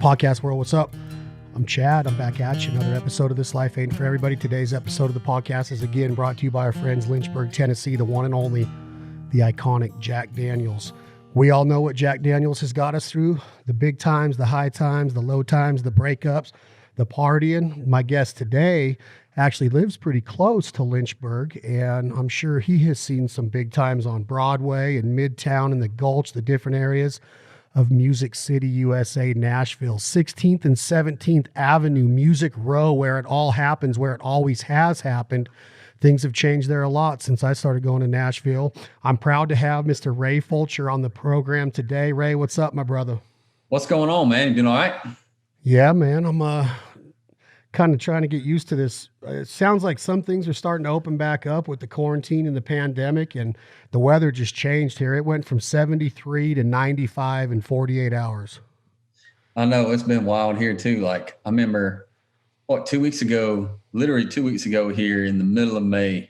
Podcast world, what's up? I'm Chad. I'm back at you. Another episode of This Life Ain't For Everybody. Today's episode of the podcast is again brought to you by our friends Lynchburg, Tennessee, the one and only, the iconic Jack Daniels. We all know what Jack Daniels has got us through: the big times, the high times, the low times, the breakups, the partying. My guest today actually lives pretty close to Lynchburg, and I'm sure he has seen some big times on Broadway and Midtown and the Gulch, the different areas of Music City, USA, Nashville, 16th and 17th Avenue, Music Row, where it all happens, where it always has happened. Things have changed there a lot since I started going to Nashville. I'm proud to have Mr. Ray Fulcher on the program today. Ray, what's up, my brother? What's going on, man? You doing all right? Yeah, man. I'm kind of trying to get used to this. It sounds like some things are starting to open back up with the quarantine and the pandemic, and the weather just changed here. It went from 73 to 95 in 48 hours. I know it's been wild here too. Like I remember, literally 2 weeks ago here in the middle of May,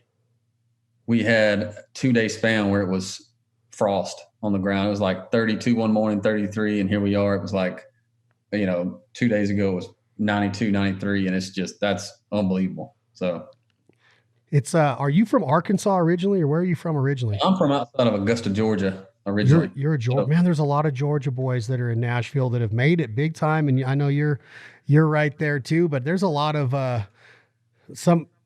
we had a 2-day span where it was frost on the ground. It was like 32 one morning, 33. And here we are. It was like, 2 days ago it was 92, 93. And that's unbelievable. So It's, are you from Arkansas originally, or where are you from originally? I'm from outside of Augusta, Georgia originally. You're a Georgia man. There's a lot of Georgia boys that are in Nashville that have made it big time, and I know you're right there too. But there's a lot of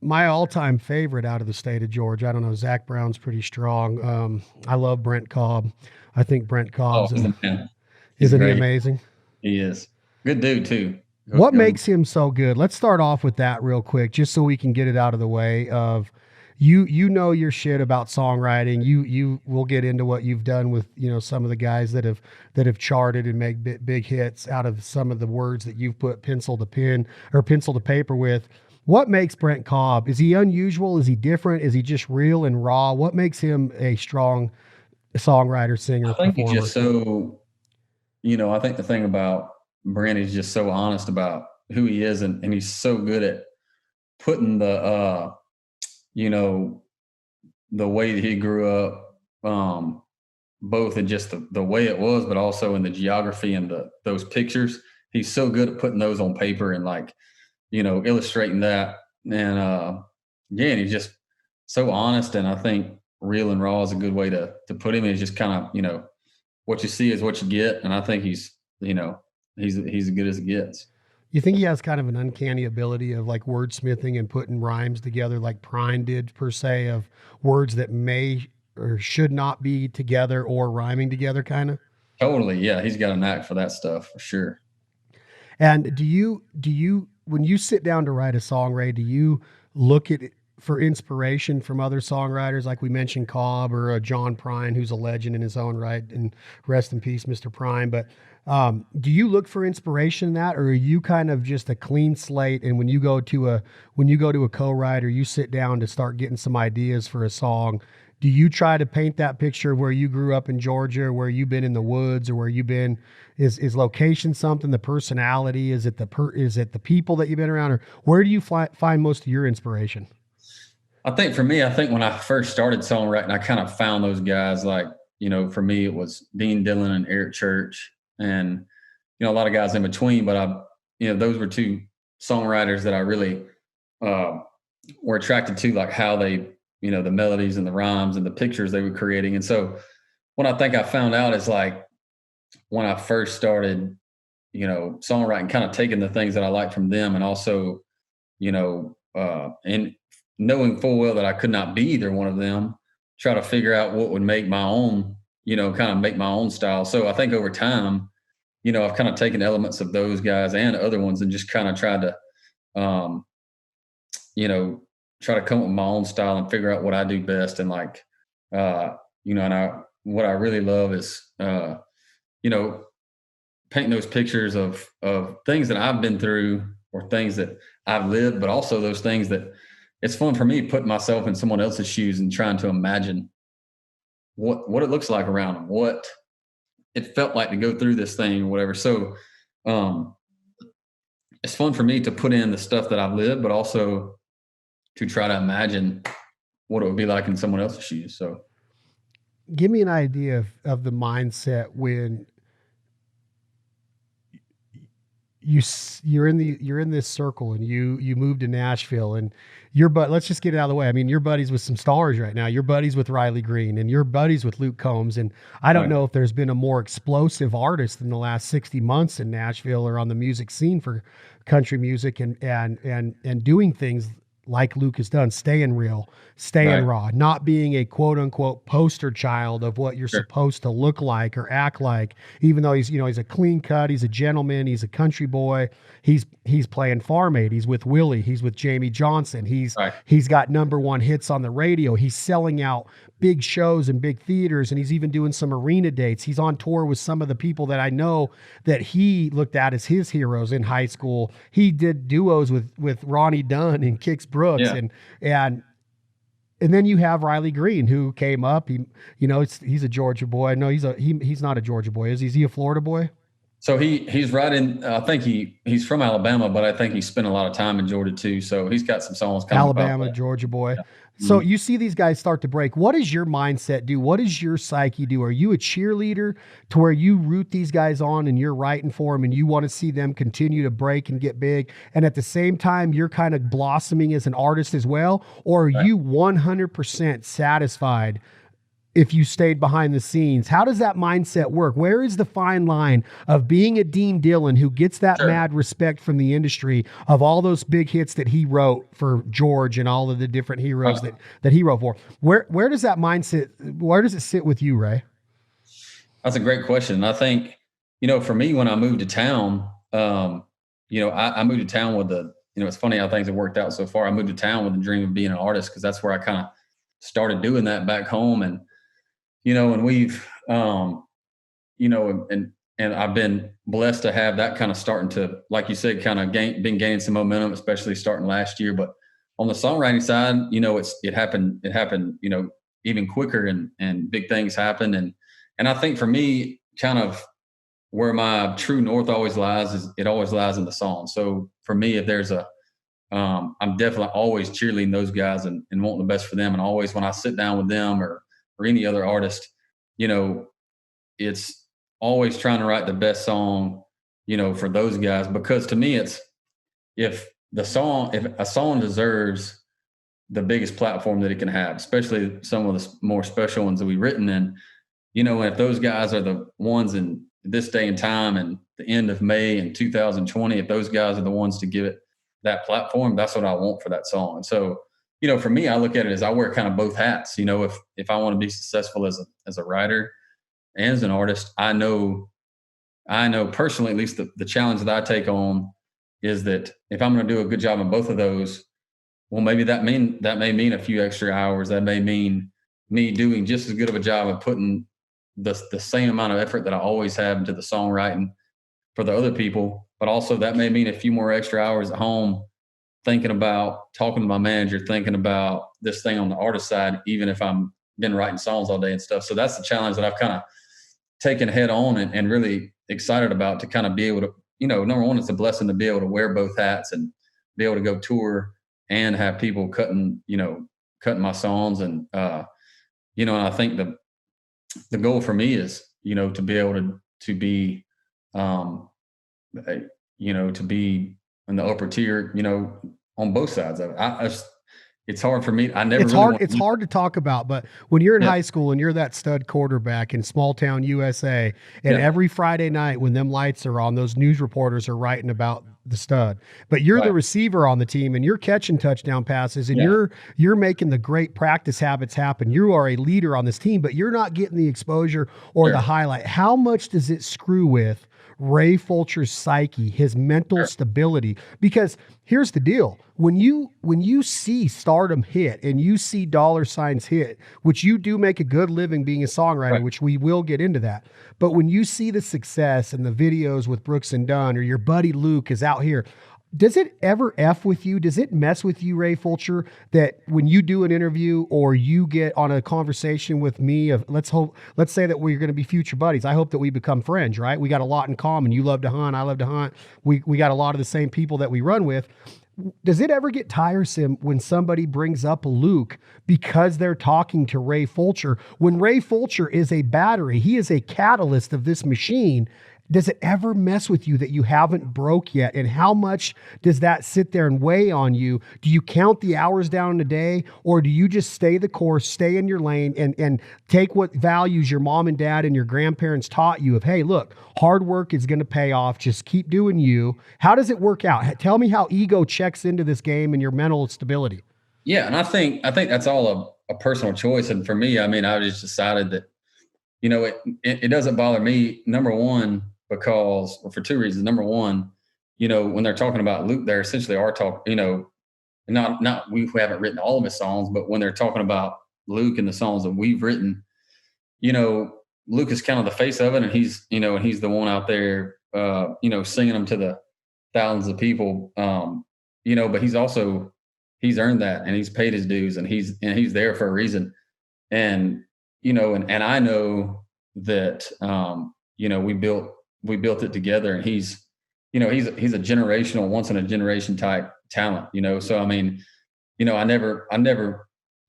my all-time favorite out of the state of Georgia. I don't know. Zach Brown's pretty strong. I love Brent Cobb. I think Brent Cobb's isn't he amazing? He is good dude too. What makes him so good? Let's start off with that real quick, just so we can get it out of the way. Of you know your shit about songwriting. You will get into what you've done with some of the guys that have charted and made big hits out of some of the words that you've put pencil to pen or pencil to paper with. What makes Brent Cobb? Is he unusual? Is he different? Is he just real and raw? What makes him a strong songwriter, singer, I think performer? he's just so. I think the thing about Brent is just so honest about who he is, and he's so good at putting the the way that he grew up, both in just the way it was, but also in the geography and those pictures. He's so good at putting those on paper and illustrating that. And and he's just so honest, and I think real and raw is a good way to put him. He's just kind of, what you see is what you get. And I think he's as good as it gets. You think he has kind of an uncanny ability of like wordsmithing and putting rhymes together like Prine did, per se, of words that may or should not be together or rhyming together, kind of? Totally. Yeah. He's got a knack for that stuff for sure. And do you, when you sit down to write a song, Ray, do you look at it for inspiration from other songwriters, like we mentioned Cobb or John Prine, who's a legend in his own right, and rest in peace, Mr. Prine. But do you look for inspiration in that, or are you kind of just a clean slate? And when you go to a co-writer, you sit down to start getting some ideas for a song. Do you try to paint that picture of where you grew up in Georgia, or where you've been in the woods, or where you've been? Is location something? The personality? Is it the people that you've been around, or where do you find most of your inspiration? I think for me, when I first started songwriting, I kind of found those guys like, for me, it was Dean Dillon and Eric Church, and, a lot of guys in between, but those were two songwriters that I really were attracted to, like how they, the melodies and the rhymes and the pictures they were creating. And so what I think I found out is like when I first started, songwriting, kind of taking the things that I liked from them, and also, and knowing full well that I could not be either one of them, try to figure out what would make my own, kind of make my own style. So I think over time, I've kind of taken elements of those guys and other ones and just kind of tried to, try to come up with my own style and figure out what I do best. And like, what I really love is, painting those pictures of things that I've been through or things that I've lived, but also those things that it's fun for me putting myself in someone else's shoes and trying to imagine what it looks like around them, what it felt like to go through this thing or whatever. So it's fun for me to put in the stuff that I've lived, but also to try to imagine what it would be like in someone else's shoes. So give me an idea of the mindset when you're in this circle, and you moved to Nashville, and let's just get it out of the way. I mean, you're buddies with some stars right now. You're buddies with Riley Green, and you're buddies with Luke Combs. And I don't Right. know if there's been a more explosive artist in the last 60 months in Nashville or on the music scene for country music, and doing things like Luke has done, staying real, staying Right. raw, not being a quote unquote poster child of what you're Sure. supposed to look like or act like, even though he's a clean cut, he's a gentleman, he's a country boy. He's playing Farm Aid. He's with Willie. He's with Jamie Johnson. Right. He's got #1 hits on the radio. He's selling out big shows and big theaters, and he's even doing some arena dates. He's on tour with some of the people that I know that he looked at as his heroes in high school. He did duos with Ronnie Dunn and Kix Brooks, Yeah. and then you have Riley Green, who came up. He's a Georgia boy. No, he's not a Georgia boy. Is he a Florida boy? So he's right in. I think he's from Alabama, but I think he spent a lot of time in Georgia too. So he's got some songs coming. Alabama, Georgia boy. Yeah. So you see these guys start to break. What does your mindset do? What does your psyche do? Are you a cheerleader to where you root these guys on and you're writing for them and you want to see them continue to break and get big? And at the same time, you're kind of blossoming as an artist as well? Or are you 100% satisfied if you stayed behind the scenes? How does that mindset work? Where is the fine line of being a Dean Dillon who gets that Sure. mad respect from the industry of all those big hits that he wrote for George and all of the different heroes that he wrote for? Where does that mindset, where does it sit with you, Ray? That's a great question. I think, for me, when I moved to town, I moved to town with it's funny how things have worked out so far. I moved to town with the dream of being an artist because that's where I kind of started doing that back home. And and we've, and I've been blessed to have that kind of starting to, like you said, kind of been gaining some momentum, especially starting last year. But on the songwriting side, it happened, even quicker, and big things happen. And I think for me, kind of where my true north always lies is it always lies in the song. So for me, if there's I'm definitely always cheerleading those guys and wanting the best for them. And always when I sit down with them or any other artist, it's always trying to write the best song, for those guys, because to me, it's, if a song deserves the biggest platform that it can have, especially some of the more special ones that we've written in, and if those guys are the ones in this day and time and the end of May in 2020, if those guys are the ones to give it that platform, that's what I want for that song. And so, for me, I look at it as I wear kind of both hats. If I want to be successful as a writer and as an artist, I know personally, at least the challenge that I take on is that if I'm going to do a good job in both of those, well, maybe that may mean a few extra hours. That may mean me doing just as good of a job of putting the same amount of effort that I always have into the songwriting for the other people. But also that may mean a few more extra hours at home thinking about, talking to my manager, thinking about this thing on the artist side, even if I'm been writing songs all day and stuff. So that's the challenge that I've kind of taken head on and really excited about, to kind of be able to, number one, it's a blessing to be able to wear both hats and be able to go tour and have people cutting my songs. And, and I think the goal for me is, to be able to be, to be in the upper tier, on both sides of it. It's hard for me. It's hard to talk about, but when you're in high school and you're that stud quarterback in small town USA, and every Friday night when them lights are on, those news reporters are writing about the stud, but you're the receiver on the team and you're catching touchdown passes and you're making the great practice habits happen. You are a leader on this team, but you're not getting the exposure or the highlight. How much does it screw with Ray Fulcher's psyche, his mental stability? Because here's the deal. When you see stardom hit and you see dollar signs hit, which you do make a good living being a songwriter, which we will get into that. But when you see the success and the videos with Brooks and Dunn, or your buddy Luke is out here, does it ever F with you? Does it mess with you, Ray Fulcher, that when you do an interview or you get on a conversation with me of, let's say that we're going to be future buddies. I hope that we become friends, right? We got a lot in common. You love to hunt. I love to hunt. We got a lot of the same people that we run with. Does it ever get tiresome when somebody brings up Luke because they're talking to Ray Fulcher, when Ray Fulcher is a battery? He is a catalyst of this machine. does it ever mess with you that you haven't broke yet? And how much does that sit there and weigh on you? Do you count the hours down in a day, or do you just stay the course, stay in your lane, and take what values your mom and dad and your grandparents taught you of, hey, look, hard work is going to pay off. Just keep doing you. How does it work out? Tell me how ego checks into this game and your mental stability. Yeah. And I think that's all a personal choice. And for me, I mean, I just decided that, it doesn't bother me. Number one, because for two reasons. Number one, when they're talking about Luke, they're essentially are talking, not we haven't written all of his songs, but when they're talking about Luke and the songs that we've written, Luke is kind of the face of it, and he's the one out there, singing them to the thousands of people, but he's earned that, and he's paid his dues, and he's there for a reason. And, and I know that, we built it together, and he's a generational, once in a generation type talent, So, I mean, I never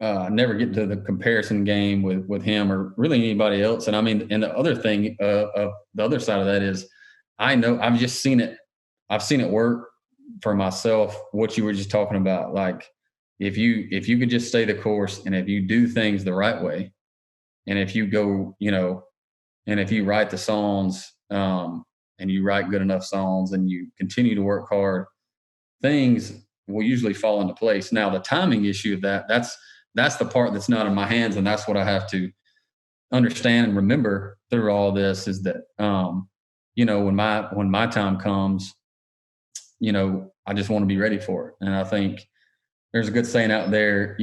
get to the comparison game with him or really anybody else. And I mean, and the other thing, of the other side of that is, I know I've just seen it. I've seen it work for myself. What you were just talking about, like if you could just stay the course, and if you do things the right way, and if you go, and if you write the songs, and you write good enough songs, and you continue to work hard, things will usually fall into place. Now, the timing issue of that's the part that's not in my hands, and that's what I have to understand and remember through all this is that, when my time comes, I just want to be ready for it. And I think there's a good saying out there,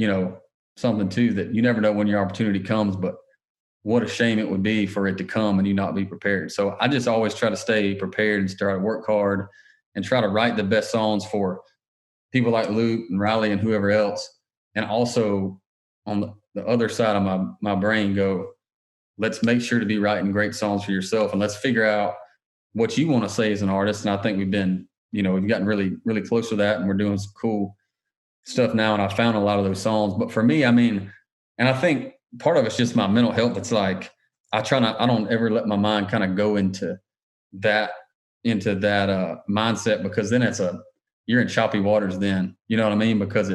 something too, that you never know when your opportunity comes, but what a shame it would be for it to come and you not be prepared. So I just always try to stay prepared and try to work hard and try to write the best songs for people like Luke and Riley and whoever else. And also on the other side of my brain go, let's make sure to be writing great songs for yourself, and let's figure out what you want to say as an artist. And I think we've gotten really, really close to that, and we're doing some cool stuff now. And I found a lot of those songs. But for me, I mean, and I think part of it's just my mental health. It's like, I don't ever let my mind kind of go into that mindset, because then you're in choppy waters then, you know what I mean? Because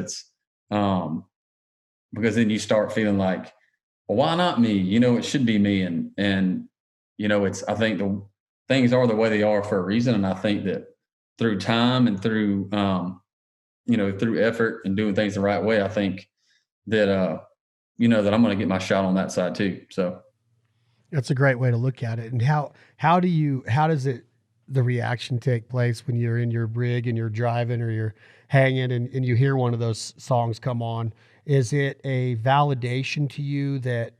because then you start feeling like, well, why not me? It should be me. And I think the things are the way they are for a reason. And I think that through time and through, through effort and doing things the right way, I think that, that I'm going to get my shot on that side too. So that's a great way to look at it. And how does the reaction take place when you're in your rig and you're driving or you're hanging and you hear one of those songs come on? Is it a validation to you that,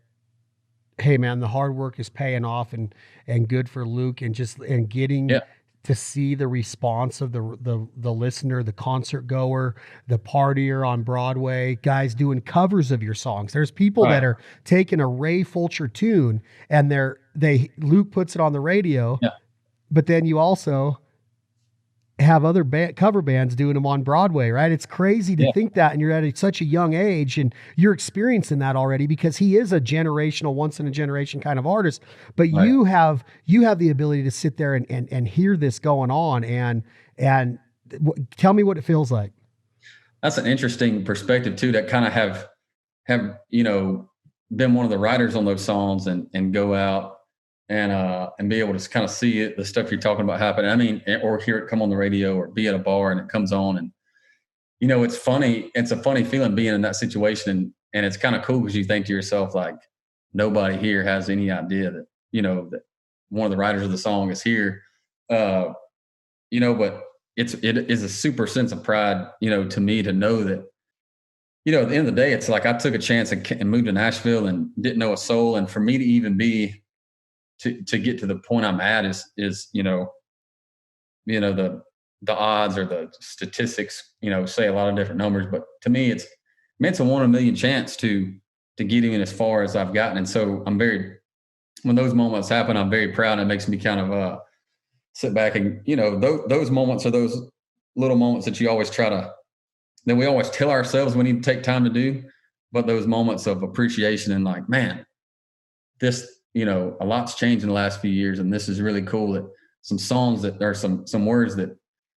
hey man, the hard work is paying off and good for Luke, and getting to see the response of the listener, the concert goer, the partier on Broadway, guys doing covers of your songs? There's people that are taking a Ray Fulcher tune and Luke puts it on the radio, but then you also have other cover bands doing them on Broadway, right? It's crazy to think that, and you're at such a young age, and you're experiencing that already, because he is a generational, once in a generation kind of artist. But you have the ability to sit there and hear this going on, and tell me what it feels like. That's an interesting perspective too, that kind of have been one of the writers on those songs and go out and be able to kind of see it, the stuff you're talking about happen. I mean, or hear it come on the radio, or be at a bar and it comes on, and it's funny. It's a funny feeling being in that situation, and it's kind of cool, because you think to yourself, like, nobody here has any idea that that one of the writers of the song is here. But it is a super sense of pride, to me, to know that, at the end of the day, it's like I took a chance and moved to Nashville and didn't know a soul, and for me to even be to get to the point I'm at is the odds or the statistics, say a lot of different numbers, but to me, it's a 1 in a million chance to get even as far as I've gotten. And so when those moments happen, I'm very proud. And it makes me kind of sit back and, those moments are those little moments that you always that we always tell ourselves we need to take time to do, but those moments of appreciation and like, man, this, a lot's changed in the last few years, and this is really cool that some songs that are some words that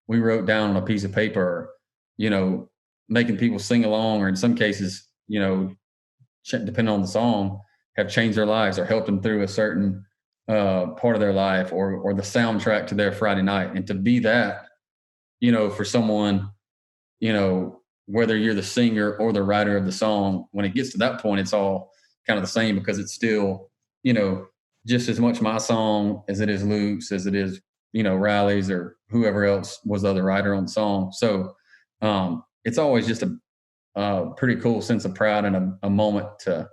we wrote down on a piece of paper, or, you know, making people sing along, or in some cases, you know, depending on the song, have changed their lives or helped them through a certain part of their life, or the soundtrack to their Friday night. And to be that, you know, for someone, you know, whether you're the singer or the writer of the song, when it gets to that point, it's all kind of the same, because it's still, you know, just as much my song as it is Luke's, as it is, you know, Riley's or whoever else was the other writer on the song. So it's always just a pretty cool sense of pride and a moment to,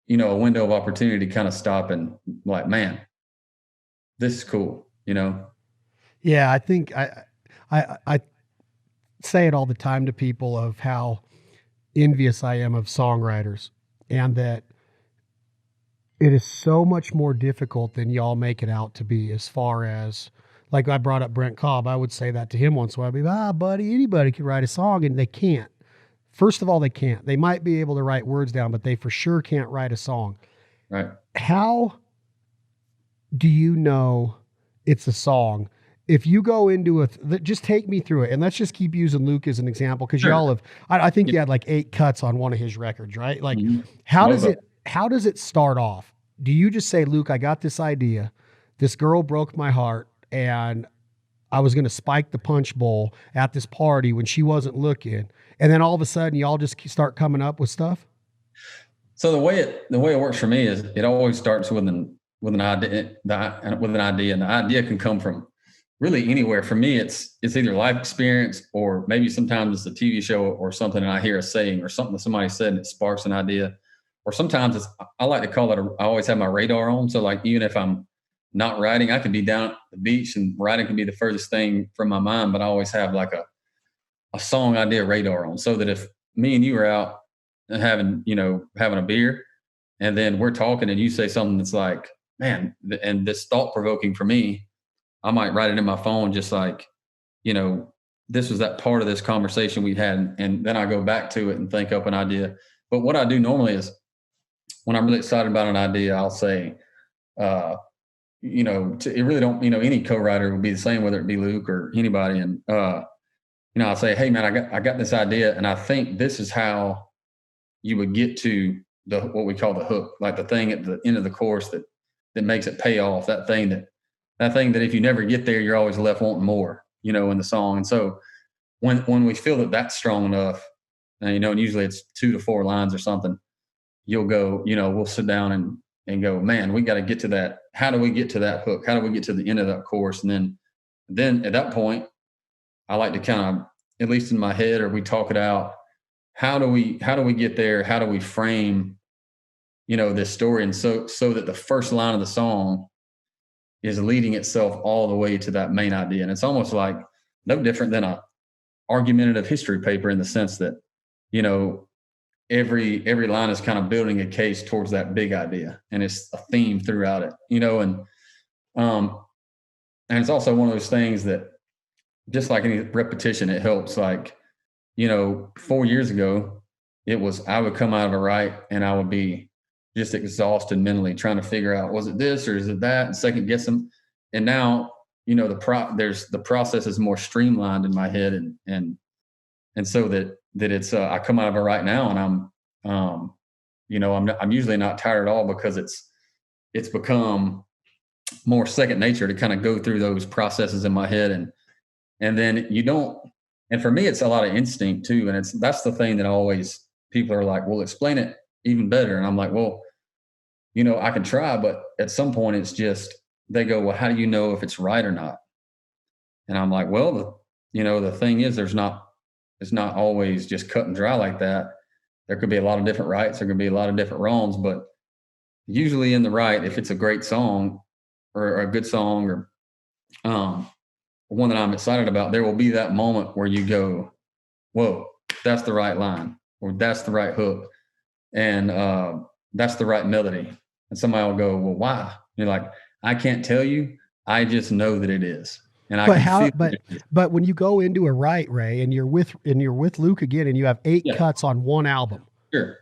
you know, a window of opportunity to kind of stop and like, man, this is cool, you know? Yeah, I think I say it all the time to people of how envious I am of songwriters, and that it is so much more difficult than y'all make it out to be. As far as, like, I brought up Brent Cobb, I would say that to him once in a while. I'd be, buddy, anybody can write a song, and they can't. First of all, they can't. They might be able to write words down, but they for sure can't write a song. Right. How do you know it's a song? If you go into just take me through it, and let's just keep using Luke as an example, because Sure. y'all have, I think you had like 8 cuts on one of his records, right? Like, how does it start off? Do you just say, Luke, I got this idea, this girl broke my heart, and I was going to spike the punch bowl at this party when she wasn't looking, and then all of a sudden y'all just start coming up with stuff? So the way it works for me is it always starts with an idea, and the idea can come from really anywhere. For me, it's either life experience, or maybe sometimes it's a TV show or something, and I hear a saying or something that somebody said and it sparks an idea. Or sometimes I like to call it, I always have my radar on. So like, even if I'm not writing, I could be down at the beach and writing can be the furthest thing from my mind, but I always have like a song idea radar on, so that if me and you are out and having a beer, and then we're talking and you say something that's like, man, and this thought provoking for me, I might write it in my phone, just like, you know, this was that part of this conversation we had. And then I go back to it and think up an idea. But what I do normally is, when I'm really excited about an idea, I'll say, it really don't, any co-writer would be the same, whether it be Luke or anybody. And, I'll say, hey man, I got this idea, and I think this is how you would get to what we call the hook, like the thing at the end of the chorus that makes it pay off, that thing that if you never get there, you're always left wanting more, in the song. And so when we feel that that's strong enough, and usually it's 2 to 4 lines or something, you'll go, we'll sit down and go, man, we got to get to that. How do we get to that hook? How do we get to the end of that chorus? And then at that point, I like to kind of, at least in my head, or we talk it out. How do we get there? How do we frame, this story? And so that the first line of the song is leading itself all the way to that main idea. And it's almost like no different than a argumentative history paper, in the sense that, every line is kind of building a case towards that big idea, and it's a theme throughout it, and it's also one of those things that, just like any repetition, it helps. Like, 4 years ago, I would come out of a write and I would be just exhausted mentally trying to figure out, was it this or is it that, and second guess them. And now, the process is more streamlined in my head, and so that it's I come out of it right now, and I'm usually not tired at all, because it's become more second nature to kind of go through those processes in my head, and then and for me, it's a lot of instinct too. And that's the thing that always, people are like, well, explain it even better. And I'm like, well, I can try, but at some point it's just, they go, well, how do you know if it's right or not? And I'm like, well, the thing is, it's not always just cut and dry like that. There could be a lot of different rights. There could be a lot of different wrongs, but usually in the right, if it's a great song or a good song, or one that I'm excited about, there will be that moment where you go, whoa, that's the right line, or that's the right hook, and that's the right melody. And somebody will go, well, why? And you're like, I can't tell you. I just know that it is. And but when you go into a write, Ray, and you're with Luke again, and you have 8 cuts on one album. Sure.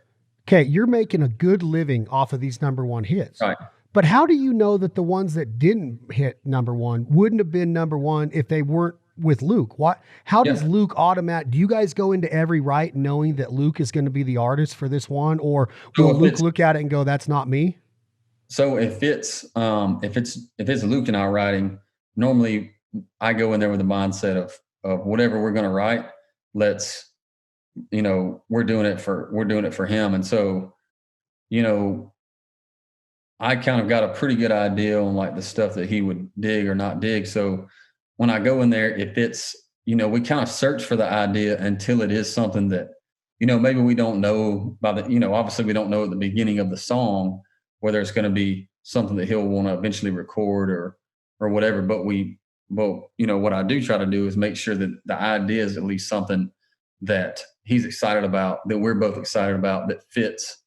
Okay, you're making a good living off of these number 1 hits. Right. But how do you know that the ones that didn't hit number one wouldn't have been number one if they weren't with Luke? How does Luke do you guys go into every write knowing that Luke is going to be the artist for this one, or will Luke look at it and go, that's not me? So if it's Luke and I writing, normally I go in there with the mindset of whatever we're going to write, let's, we're doing it for him. And so, I kind of got a pretty good idea on like the stuff that he would dig or not dig. So when I go in there, if it's, we kind of search for the idea until it is something that, maybe we don't know obviously we don't know at the beginning of the song whether it's going to be something that he'll want to eventually record or whatever. But what I do try to do is make sure that the idea is at least something that he's excited about, that we're both excited about, that fits,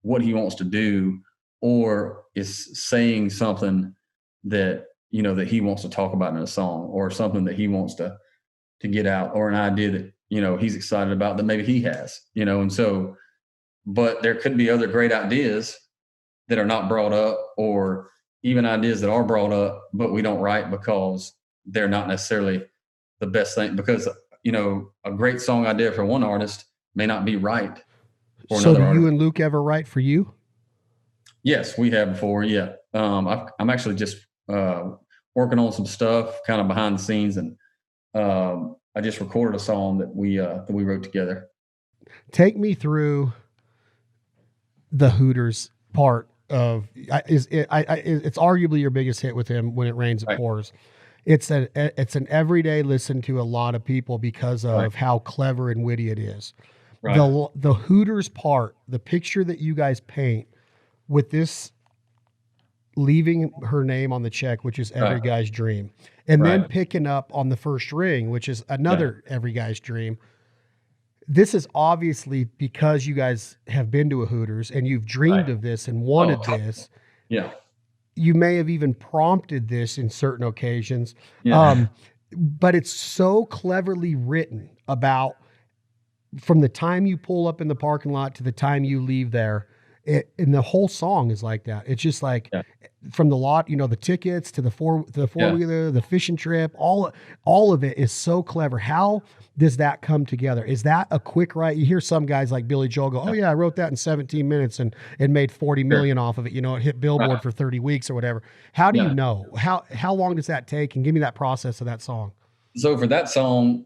what he wants to do, or is saying something that, that he wants to talk about in a song, or something that he wants to get out, or an idea that, he's excited about that maybe he has, and so, but there could be other great ideas that are not brought up, or even ideas that are brought up, but we don't write because they're not necessarily the best thing, because, a great song idea for one artist may not be right for so another do artist. You and Luke ever write for you? Yes, we have before. Yeah. I'm actually just working on some stuff kind of behind the scenes, and I just recorded a song that we wrote together. Take me through the Hooters part of it's arguably your biggest hit with him, When It Rains It Pours. It's an everyday listen to a lot of people because of how clever and witty it is. Right. The Hooters part, the picture that you guys paint with this leaving her name on the check, which is every guy's dream, and then picking up on the first ring, which is another every guy's dream. This is obviously because you guys have been to a Hooters and you've dreamed of this and wanted this. Yeah. You may have even prompted this in certain occasions. Yeah. But it's so cleverly written about from the time you pull up in the parking lot to the time you leave there. And the whole song is like that. It's just like from the lot, the tickets to the four-wheeler, the fishing trip, all of it is so clever. How does that come together? Is that a quick write? You hear some guys like Billy Joel go, "Oh yeah, I wrote that in 17 minutes and made 40 million off of it." It hit Billboard for 30 weeks or whatever. How do you know? How long does that take? And give me that process of that song. So for that song,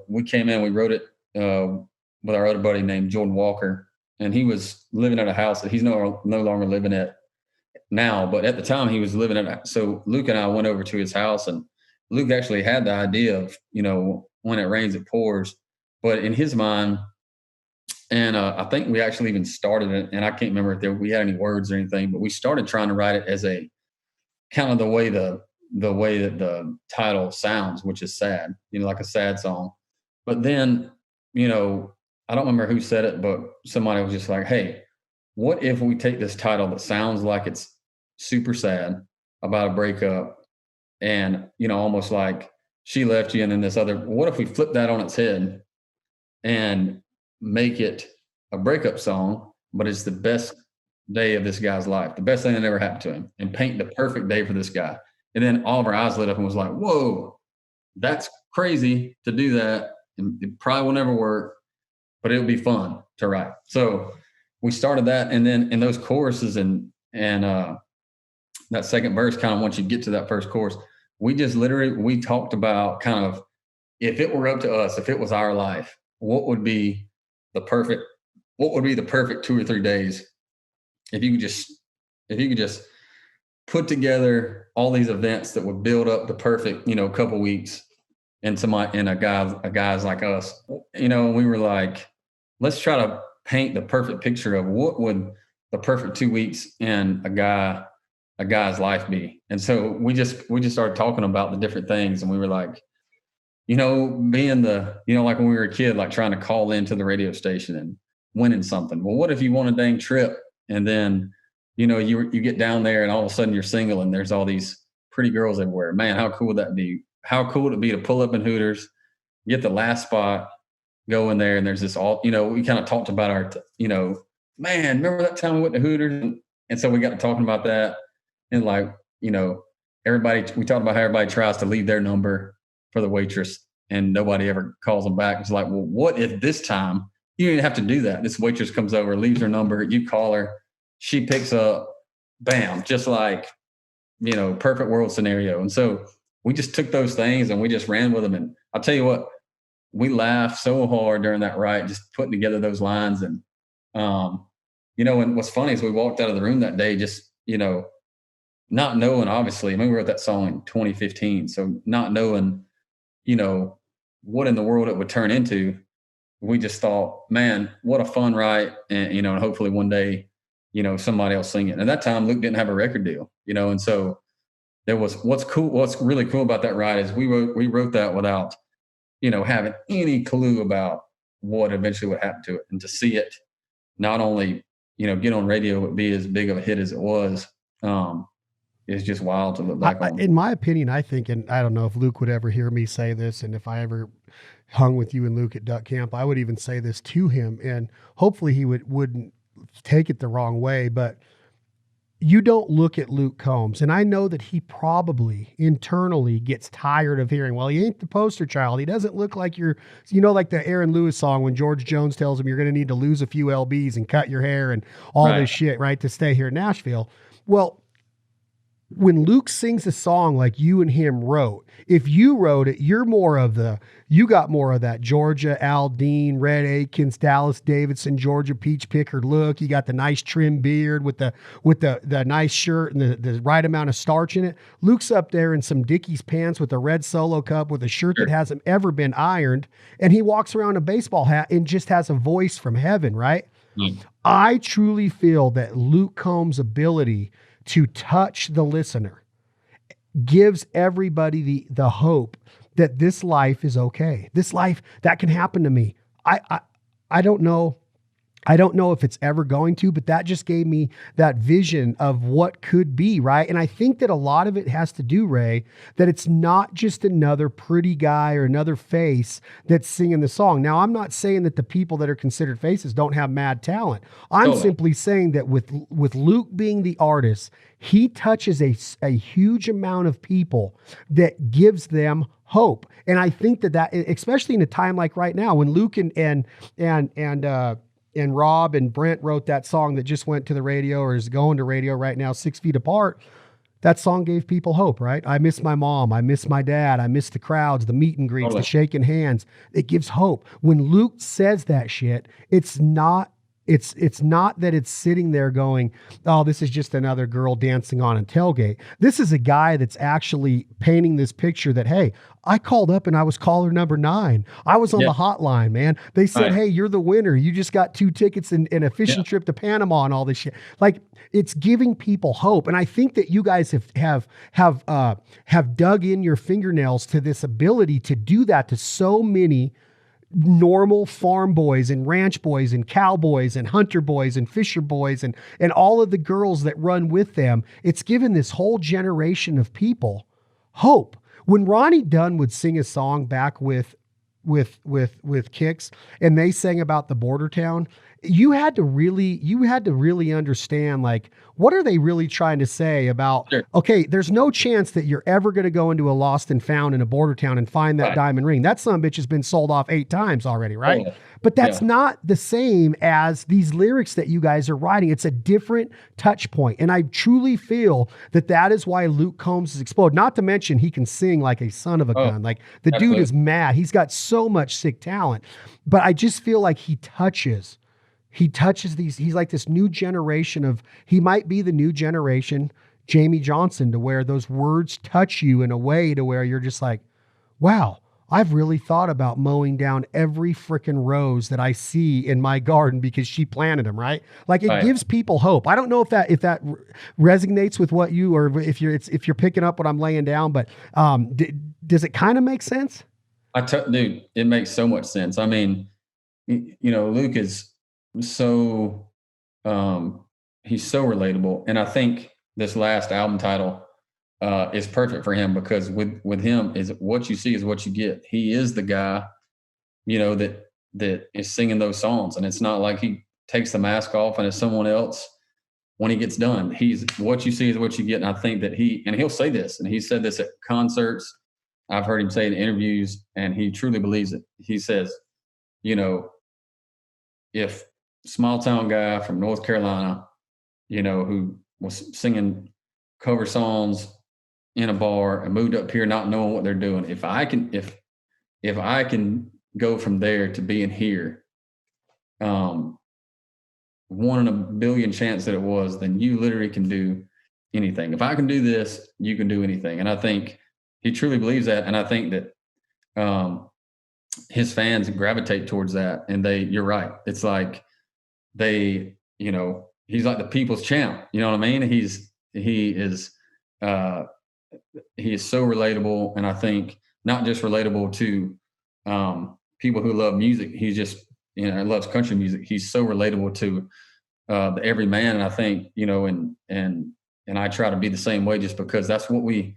we came in, we wrote it with our other buddy named Jordan Walker. And he was living at a house that he's no longer living at now, but at the time he was living at. So Luke and I went over to his house, and Luke actually had the idea of, When It Rains, It Pours, but in his mind, and I think we actually even started it, and I can't remember if we had any words or anything, but we started trying to write it as a kind of the way that the title sounds, which is sad, like a sad song. But then, I don't remember who said it, but somebody was just like, "Hey, what if we take this title that sounds like it's super sad about a breakup and, almost like she left you and then this other, what if we flip that on its head and make it a breakup song, but it's the best day of this guy's life, the best thing that ever happened to him, and paint the perfect day for this guy." And then all of our eyes lit up and was like, "Whoa, that's crazy to do that. And it probably will never work, but it would be fun to write." So we started that. And then in those choruses and that second verse, kind of once you get to that first chorus, we just we talked about kind of, if it were up to us, if it was our life, what would be the perfect 2 or 3 days if you could just put together all these events that would build up the perfect, couple weeks into a guys like us, and we were like, let's try to paint the perfect picture of what would the perfect 2 weeks in a guy's life be. And so we just started talking about the different things, and we were like, being like when we were a kid, like trying to call into the radio station and winning something. Well, what if you won a dang trip, and then you get down there and all of a sudden you're single and there's all these pretty girls everywhere? Man, how cool would that be? How cool would it be to pull up in Hooters, get the last spot, go in there, and there's this we kind of talked about our, man, remember that time we went to Hooters And so we got to talking about that. And like, we talked about how everybody tries to leave their number for the waitress and nobody ever calls them back. It's like, well, what if this time you don't even have to do that? This waitress comes over, leaves her number, you call her, she picks up, bam, just like, perfect world scenario. And so we just took those things and we just ran with them. And I'll tell you what, we laughed so hard during that write, just putting together those lines. And, and what's funny is we walked out of the room that day, just, not knowing, obviously, we wrote that song in 2015. So not knowing, what in the world it would turn into. We just thought, man, what a fun write. And, and hopefully one day, somebody else sing it. And at that time, Luke didn't have a record deal, and so there was what's really cool about that write is we wrote that without, having any clue about what eventually would happen to it. And to see it not only, get on radio, but be as big of a hit as it was, is just wild to look back on. In my opinion, I think, and I don't know if Luke would ever hear me say this, and if I ever hung with you and Luke at Duck Camp, I would even say this to him, and hopefully he wouldn't take it the wrong way, but you don't look at Luke Combs, and I know that he probably internally gets tired of hearing, well, he ain't the poster child. He doesn't look like like the Aaron Lewis song when George Jones tells him you're going to need to lose a few lbs and cut your hair and all this shit, right, to stay here in Nashville. Well, when Luke sings a song like you and him wrote, if you wrote it, you got more of that Georgia Aldine, Red Akins, Dallas Davidson, Georgia peach picker look. You got the nice trim beard with the nice shirt and the right amount of starch in it. Luke's up there in some Dickies pants with a red Solo cup with a shirt that hasn't ever been ironed, and he walks around in a baseball hat and just has a voice from heaven, right? I truly feel that Luke Combs' ability to touch the listener gives everybody the hope that this life is okay. This life, that can happen to me. I don't know. I don't know if it's ever going to, but that just gave me that vision of what could be, right? And I think that a lot of it has to do, Ray, that it's not just another pretty guy or another face that's singing the song. Now, I'm not saying that the people that are considered faces don't have mad talent. I'm simply saying that with Luke being the artist, he touches a huge amount of people that gives them hope. And I think that especially in a time like right now, when Luke and Rob and Brent wrote that song that just went to the radio or is going to radio right now, 6 Feet Apart, that song gave people hope, right? I miss my mom. I miss my dad. I miss the crowds, the meet and greets, the shaking hands. It gives hope. When Luke says that shit, it's not that it's sitting there going, oh, this is just another girl dancing on a tailgate. This is a guy that's actually painting this picture that, hey, I called up and I was caller number 9. I was on the hotline, man. They said, hey, you're the winner. You just got 2 tickets and a fishing trip to Panama and all this shit. Like, it's giving people hope. And I think that you guys have dug in your fingernails to this ability to do that to so many normal farm boys and ranch boys and cowboys and hunter boys and fisher boys and all of the girls that run with them. It's given this whole generation of people hope. When Ronnie Dunn would sing a song back with Kicks and they sang about the border town, you had to really understand, like, what are they really trying to say about, okay, there's no chance that you're ever going to go into a lost and found in a border town and find that diamond ring. That son of a bitch has been sold off 8 times already, right? But that's not the same as these lyrics that you guys are writing. It's a different touch point. And I truly feel that is why Luke Combs has exploded. Not to mention he can sing like a son of a gun. Like, the dude is mad. He's got so much sick talent. But I just feel like he touches these, he's like this new generation he might be the new generation Jamie Johnson, to where those words touch you in a way to where you're just like, wow, I've really thought about mowing down every freaking rose that I see in my garden because she planted them, right? Like, it gives people hope. I don't know if that resonates with what you, or if you're picking up what I'm laying down, but does it kind of make sense? Dude, it makes so much sense. I mean, Luke is so he's so relatable, and I think this last album title is perfect for him, because with him, is what you see is what you get. He is the guy, that is singing those songs, and it's not like he takes the mask off and it's someone else. when he gets done. He's what you see is what you get. And I think that he'll say this, and he said this at concerts. I've heard him say it in interviews, and he truly believes it. He says, if small town guy from North Carolina, who was singing cover songs in a bar and moved up here not knowing what they're doing, if I can go from there to being here, 1 in a billion chance that it was, then you literally can do anything. If I can do this, you can do anything. And I think he truly believes that. And I think that his fans gravitate towards that. And you're right. It's like he's like the people's champ. You know what I mean? He is so relatable. And I think not just relatable to people who love music. He's just, loves country music. He's so relatable to the everyman. And I think, and I try to be the same way, just because that's what we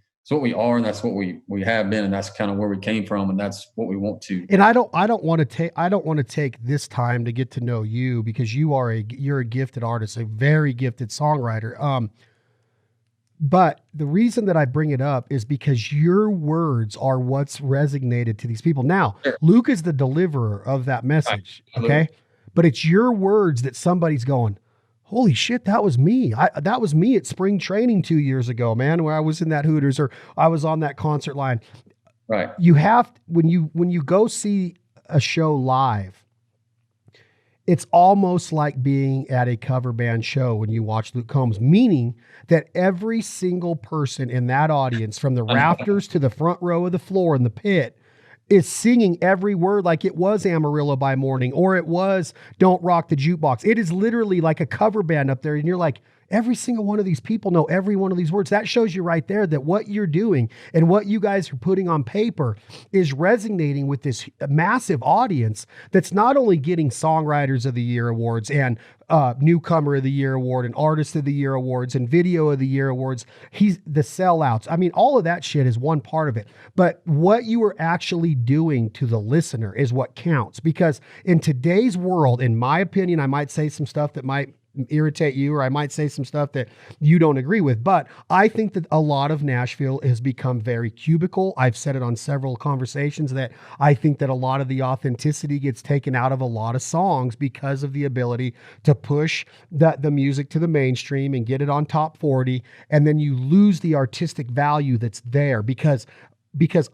are, and that's what we have been, and that's kind of where we came from, and that's what we want to. And I don't want to take this time to get to know you, because you're a gifted artist, a very gifted songwriter. But the reason that I bring it up is because your words are what's resonated to these people. Now, sure. Luke is the deliverer of that message. Right. Okay. But it's your words that somebody's going, holy shit, that was me. That was me at spring training 2 years ago, man, where I was in that Hooters, or I was on that concert line. Right. You have, when you go see a show live, it's almost like being at a cover band show when you watch Luke Combs, meaning that every single person in that audience, from the rafters to the front row of the floor in the pit, is singing every word like it was Amarillo by Morning, or it was Don't Rock the Jukebox. It is literally like a cover band up there, and you're like, every single one of these people know every one of these words. That shows you right there that what you're doing and what you guys are putting on paper is resonating with this massive audience that's not only getting Songwriters of the Year awards and Newcomer of the Year award and Artist of the Year awards and Video of the Year awards. He's the sellouts. I mean, all of that shit is one part of it. But what you are actually doing to the listener is what counts. Because in today's world, in my opinion, I might say some stuff that might irritate you, or I might say some stuff that you don't agree with, but I think that a lot of Nashville has become very cubicle. I've said it on several conversations that I think that a lot of the authenticity gets taken out of a lot of songs because of the ability to push the music to the mainstream and get it on top 40, and then you lose the artistic value that's there, because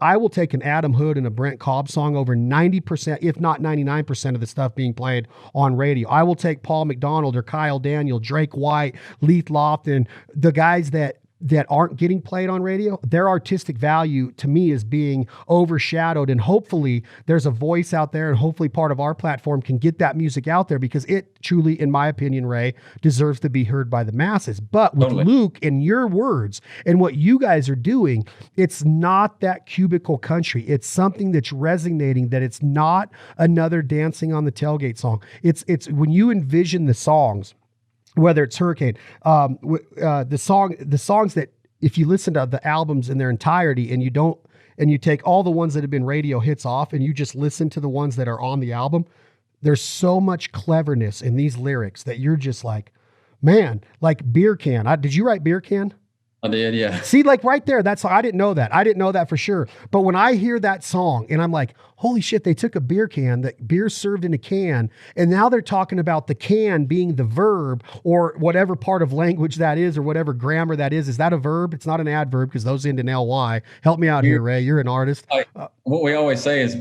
I will take an Adam Hood and a Brent Cobb song over 90%, if not 99% of the stuff being played on radio. I will take Paul McDonald or Kyle Daniel, Drake White, Leith Lofton, the guys that aren't getting played on radio. Their artistic value to me is being overshadowed, and hopefully there's a voice out there, and hopefully part of our platform can get that music out there, because it truly, in my opinion, Ray, deserves to be heard by the masses. But with Luke and your words and what you guys are doing, it's not that cubicle country. It's something that's resonating, that it's not another Dancing on the Tailgate song. It's when you envision the songs, whether it's Hurricane, the songs that, if you listen to the albums in their entirety and you take all the ones that have been radio hits off and you just listen to the ones that are on the album, there's so much cleverness in these lyrics that you're just like, man, like Beer Can. Did you write Beer Can? I did, yeah. See, like right there, I didn't know that. I didn't know that for sure. But when I hear that song and I'm like, holy shit, they took a beer can, that beer served in a can, and now they're talking about the can being the verb, or whatever part of language that is, or whatever grammar that is. Is that a verb? It's not an adverb, because those end in ly. Help me out here, Ray. You're an artist. What we always say is,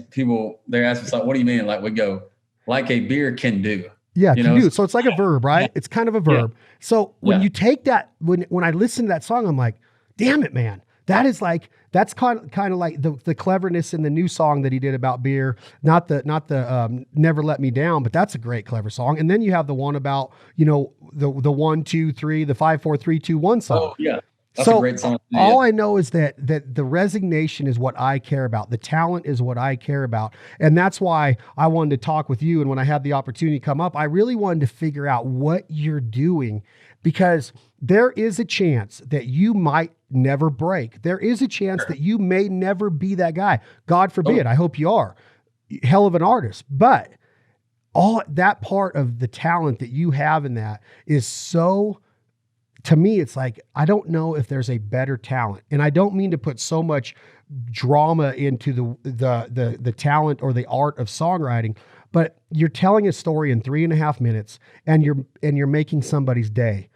they ask us, like, what do you mean? Like, we go, like a beer can do. Yeah, can do. So it's like a verb, right? Yeah. It's kind of a verb. Yeah. So when you take that, when I listen to that song, I'm like, damn it, man. That's kind of like the cleverness in the new song that he did about beer. Not the Never Let Me Down, but that's a great, clever song. And then you have the one about, the 1, 2, 3, the 5, 4, 3, 2, 1 song. Oh yeah. That's a great song. All I know is that the resignation is what I care about. The talent is what I care about. And that's why I wanted to talk with you. And when I had the opportunity to come up, I really wanted to figure out what you're doing, because there is a chance that you might never break. There is a chance that you may never be that guy. God forbid. I hope you are. Hell of an artist. But all that part of the talent that you have in that is so to me, it's like, I don't know if there's a better talent. And I don't mean to put so much drama into the talent or the art of songwriting, but you're telling a story in 3.5 minutes and you're making somebody's day.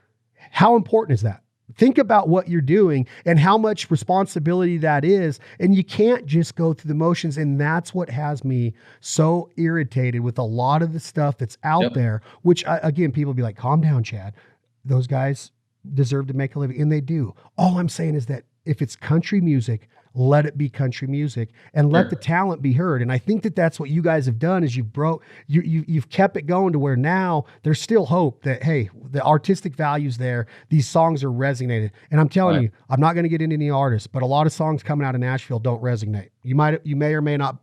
How important is that? Think about what you're doing and how much responsibility that is. And you can't just go through the motions. And that's what has me so irritated with a lot of the stuff that's out there, which again, people be like, calm down, Chad. Those guys deserve to make a living, and they do. All I'm saying is that if it's country music, let it be country music and let the talent be heard. And I think that that's what you guys have done is you've kept it going to where now there's still hope that, hey, the artistic value's there. These songs are resonated. And I'm telling you, I'm not going to get into any artists, but a lot of songs coming out of Nashville don't resonate. You may or may not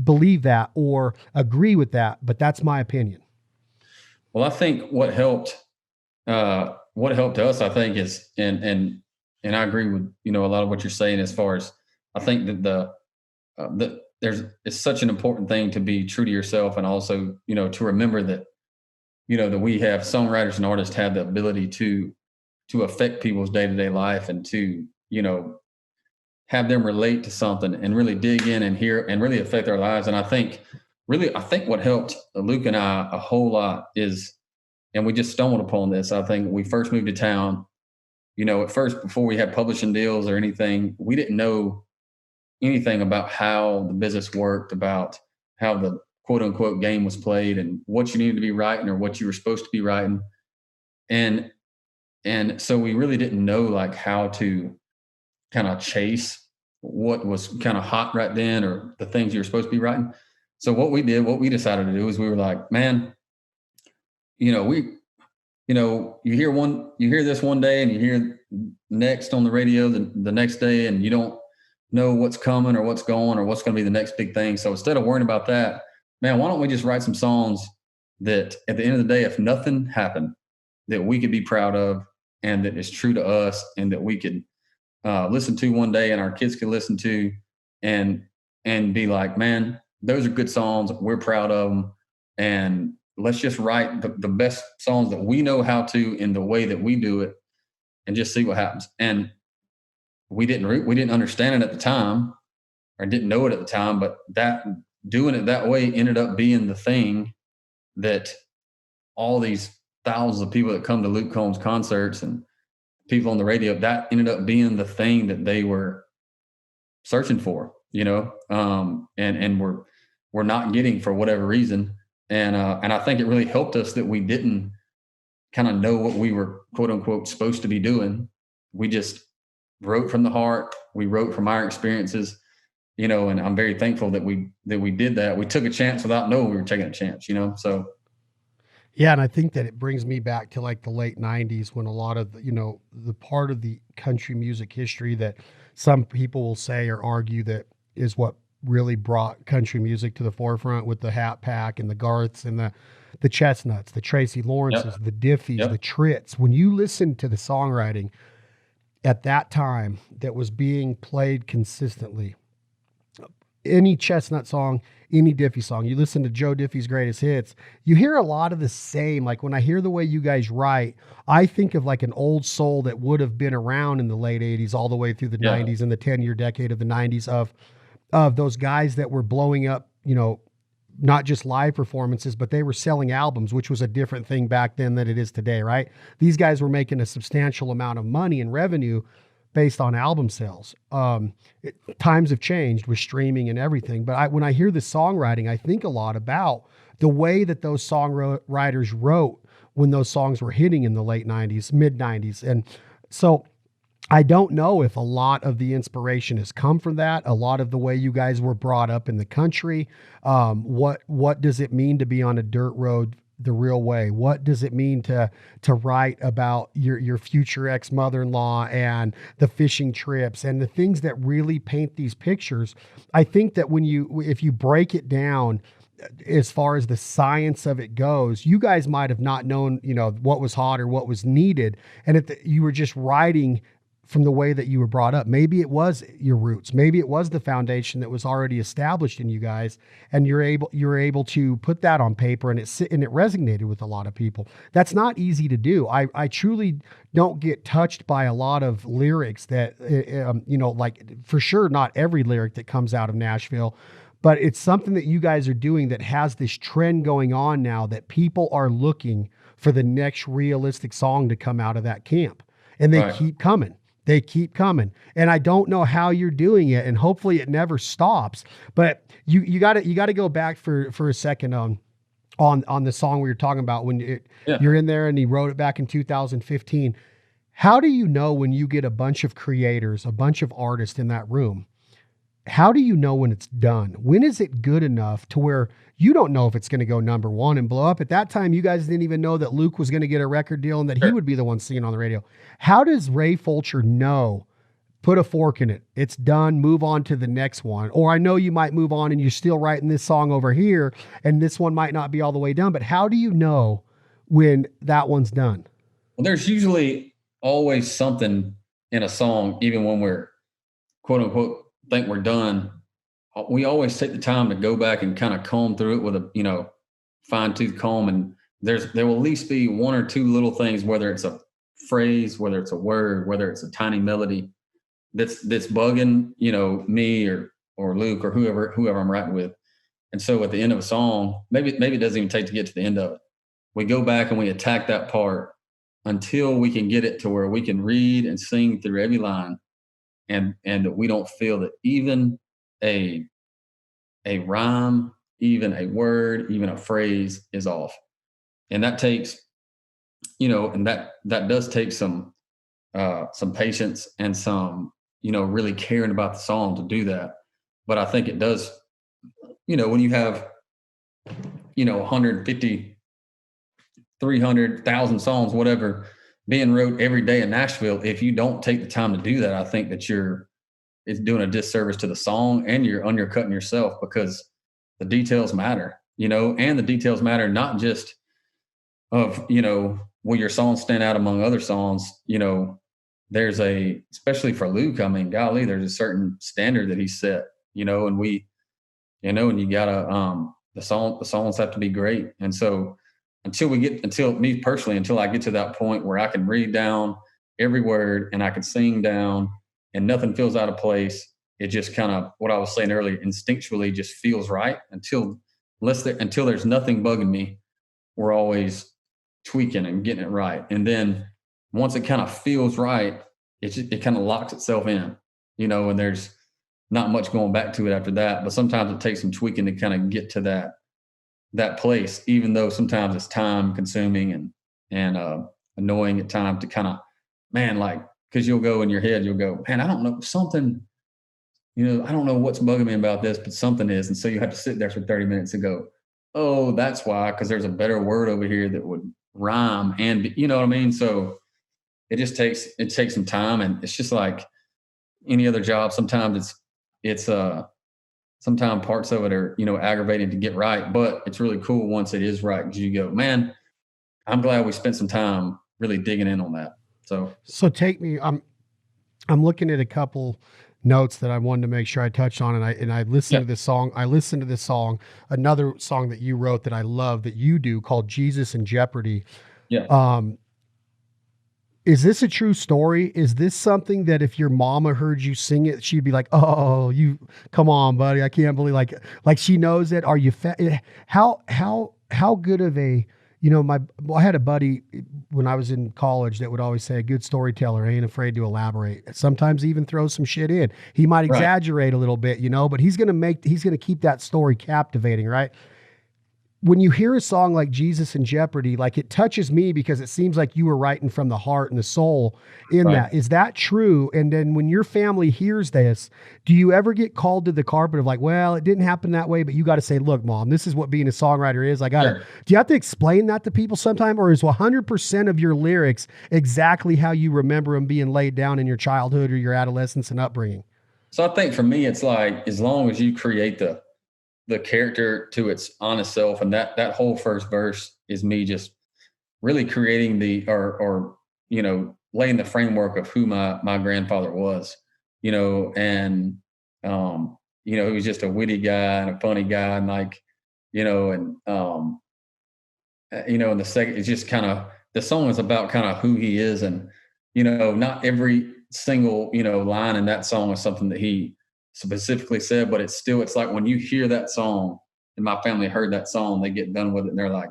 believe that or agree with that, but that's my opinion. Well, I think what helped us, I think, is, and I agree with, a lot of what you're saying as far as, I think that it's such an important thing to be true to yourself, and also, to remember that, that we have songwriters and artists have the ability to affect people's day-to-day life and to, have them relate to something and really dig in and hear and really affect their lives. And I think what helped Luke and I a whole lot is, and we just stumbled upon this, I think we first moved to town, at first, before we had publishing deals or anything, we didn't know anything about how the business worked, about how the quote unquote game was played and what you needed to be writing or what you were supposed to be writing. And so we really didn't know like how to kind of chase what was kind of hot right then or the things you were supposed to be writing. So what we decided to do is we were like, man, you hear this one day and you hear next on the radio the next day, and you don't know what's coming or what's going or what's going to be the next big thing. So instead of worrying about that, man, why don't we just write some songs that at the end of the day, if nothing happened, that we could be proud of and that is true to us and that we could listen to one day and our kids could listen to and be like, man, those are good songs. We're proud of them. And let's just write the best songs that we know how to in the way that we do it and just see what happens. And we didn't understand it at the time or didn't know it at the time, but that doing it that way ended up being the thing that all these thousands of people that come to Luke Combs concerts and people on the radio, that ended up being the thing that they were searching for, and we're not getting for whatever reason. And I think it really helped us that we didn't kind of know what we were quote unquote supposed to be doing. We just wrote from the heart. We wrote from our experiences, and I'm very thankful that we did that. We took a chance without knowing we were taking a chance, so. Yeah. And I think that it brings me back to like the late 90s when a lot of, the part of the country music history that some people will say or argue that is what really brought country music to the forefront with the Hat Pack and the Garths and the Chestnuts, the Tracy Lawrences, the Diffees, the Trits. When you listen to the songwriting at that time that was being played consistently, any Chestnut song, any Diffie song, you listen to Joe Diffie's greatest hits, you hear a lot of the same. Like when I hear the way you guys write, I think of like an old soul that would have been around in the late 80s all the way through the 90s and the 10-year decade of the 90s of those guys that were blowing up, not just live performances, but they were selling albums, which was a different thing back then than it is today, right? These guys were making a substantial amount of money and revenue based on album sales. Times have changed with streaming and everything, but when I hear the songwriting, I think a lot about the way that those songwriters wrote when those songs were hitting in the late 90s, mid 90s. And so I don't know if a lot of the inspiration has come from that. A lot of the way you guys were brought up in the country. What does it mean to be on a dirt road the real way? What does it mean to write about your future ex-mother-in-law and the fishing trips and the things that really paint these pictures? I think that if you break it down as far as the science of it goes, you guys might have not known, what was hot or what was needed. And you were just writing from the way that you were brought up. Maybe it was your roots. Maybe it was the foundation that was already established in you guys, and you're able to put that on paper, and it resonated with a lot of people. That's not easy to do. I truly don't get touched by a lot of lyrics that like, for sure not every lyric that comes out of Nashville, but it's something that you guys are doing that has this trend going on now that people are looking for the next realistic song to come out of that camp, and they keep coming. They keep coming. And I don't know how you're doing it, and hopefully it never stops. But you gotta go back for a second on the song we were talking about when you're in there and he wrote it back in 2015. How do you know when you get a bunch of creators, a bunch of artists in that room? How do you know when it's done? When is it good enough to where you don't know if it's going to go number one and blow up? At that time, you guys didn't even know that Luke was going to get a record deal and that he would be the one singing on the radio. How does Ray Fulcher know, put a fork in it, it's done, move on to the next one? Or I know you might move on and you're still writing this song over here and this one might not be all the way done, but how do you know when that one's done? Well, there's usually always something in a song, even when we're quote unquote think we're done. We always take the time to go back and kind of comb through it with a, fine tooth comb. And there will at least be one or two little things, whether it's a phrase, whether it's a word, whether it's a tiny melody that's bugging, me or Luke or whoever I'm writing with. And so at the end of a song, maybe it doesn't even take to get to the end of it. We go back and we attack that part until we can get it to where we can read and sing through every line. And that we don't feel that even a rhyme, even a word, even a phrase is off. And that takes, and that does take some patience and some, really caring about the song to do that. But I think it does, when you have, 150, 300,000 songs, whatever, being wrote every day in Nashville, if you don't take the time to do that, I think that it's doing a disservice to the song, and you're undercutting yourself, because the details matter, and the details matter not just of, will your song stand out among other songs? There's especially for Luke, I mean, golly, there's a certain standard that he set, and we, and you gotta, the songs have to be great. And so until I get to that point where I can read down every word and I can sing down and nothing feels out of place, it just kind of, what I was saying earlier, instinctually just feels right until there's nothing bugging me. We're always tweaking and getting it right. And then once it kind of feels right, it kind of locks itself in, and there's not much going back to it after that. But sometimes it takes some tweaking to kind of get to that place, even though sometimes it's time consuming and annoying at times to kind of, because you'll go in your head, you'll go, man, I don't know something, I don't know what's bugging me about this, but something is. And so you have to sit there for 30 minutes and go, oh, that's why, because there's a better word over here that would rhyme and you know what I mean? So it takes some time, and it's just like any other job. Sometimes it's sometimes parts of it are, aggravating to get right, but it's really cool once it is right, because you go, man, I'm glad we spent some time really digging in on that. So take me, I'm looking at a couple notes that I wanted to make sure I touched on, and I listened to this song. I listened to this song, another song that you wrote that I love that you do, called Jesus in Jeopardy. Yeah. Is this a true story? Is this something that if your mama heard you sing it, she'd be like, "Oh, you come on, buddy. I can't believe like she knows it." Are you how good of a, I had a buddy when I was in college that would always say a good storyteller ain't afraid to elaborate. Sometimes even throw some shit in. He might exaggerate a little bit, but he's going to keep that story captivating, right? When you hear a song like Jesus in Jeopardy, like, it touches me because it seems like you were writing from the heart and the soul in that. Is that true? And then when your family hears this, do you ever get called to the carpet of like, well, it didn't happen that way, but you got to say, look, Mom, this is what being a songwriter is. Do you have to explain that to people sometime, or is 100% of your lyrics exactly how you remember them being laid down in your childhood or your adolescence and upbringing? So I think for me, it's like, as long as you create the character to its honest self, and that whole first verse is me just really creating laying the framework of who my grandfather was, and he was just a witty guy and a funny guy, and like, and the second, it's just kind of, the song is about kind of who he is. And, not every single, line in that song is something that he specifically said, but it's like when you hear that song, and my family heard that song, they get done with it and they're like,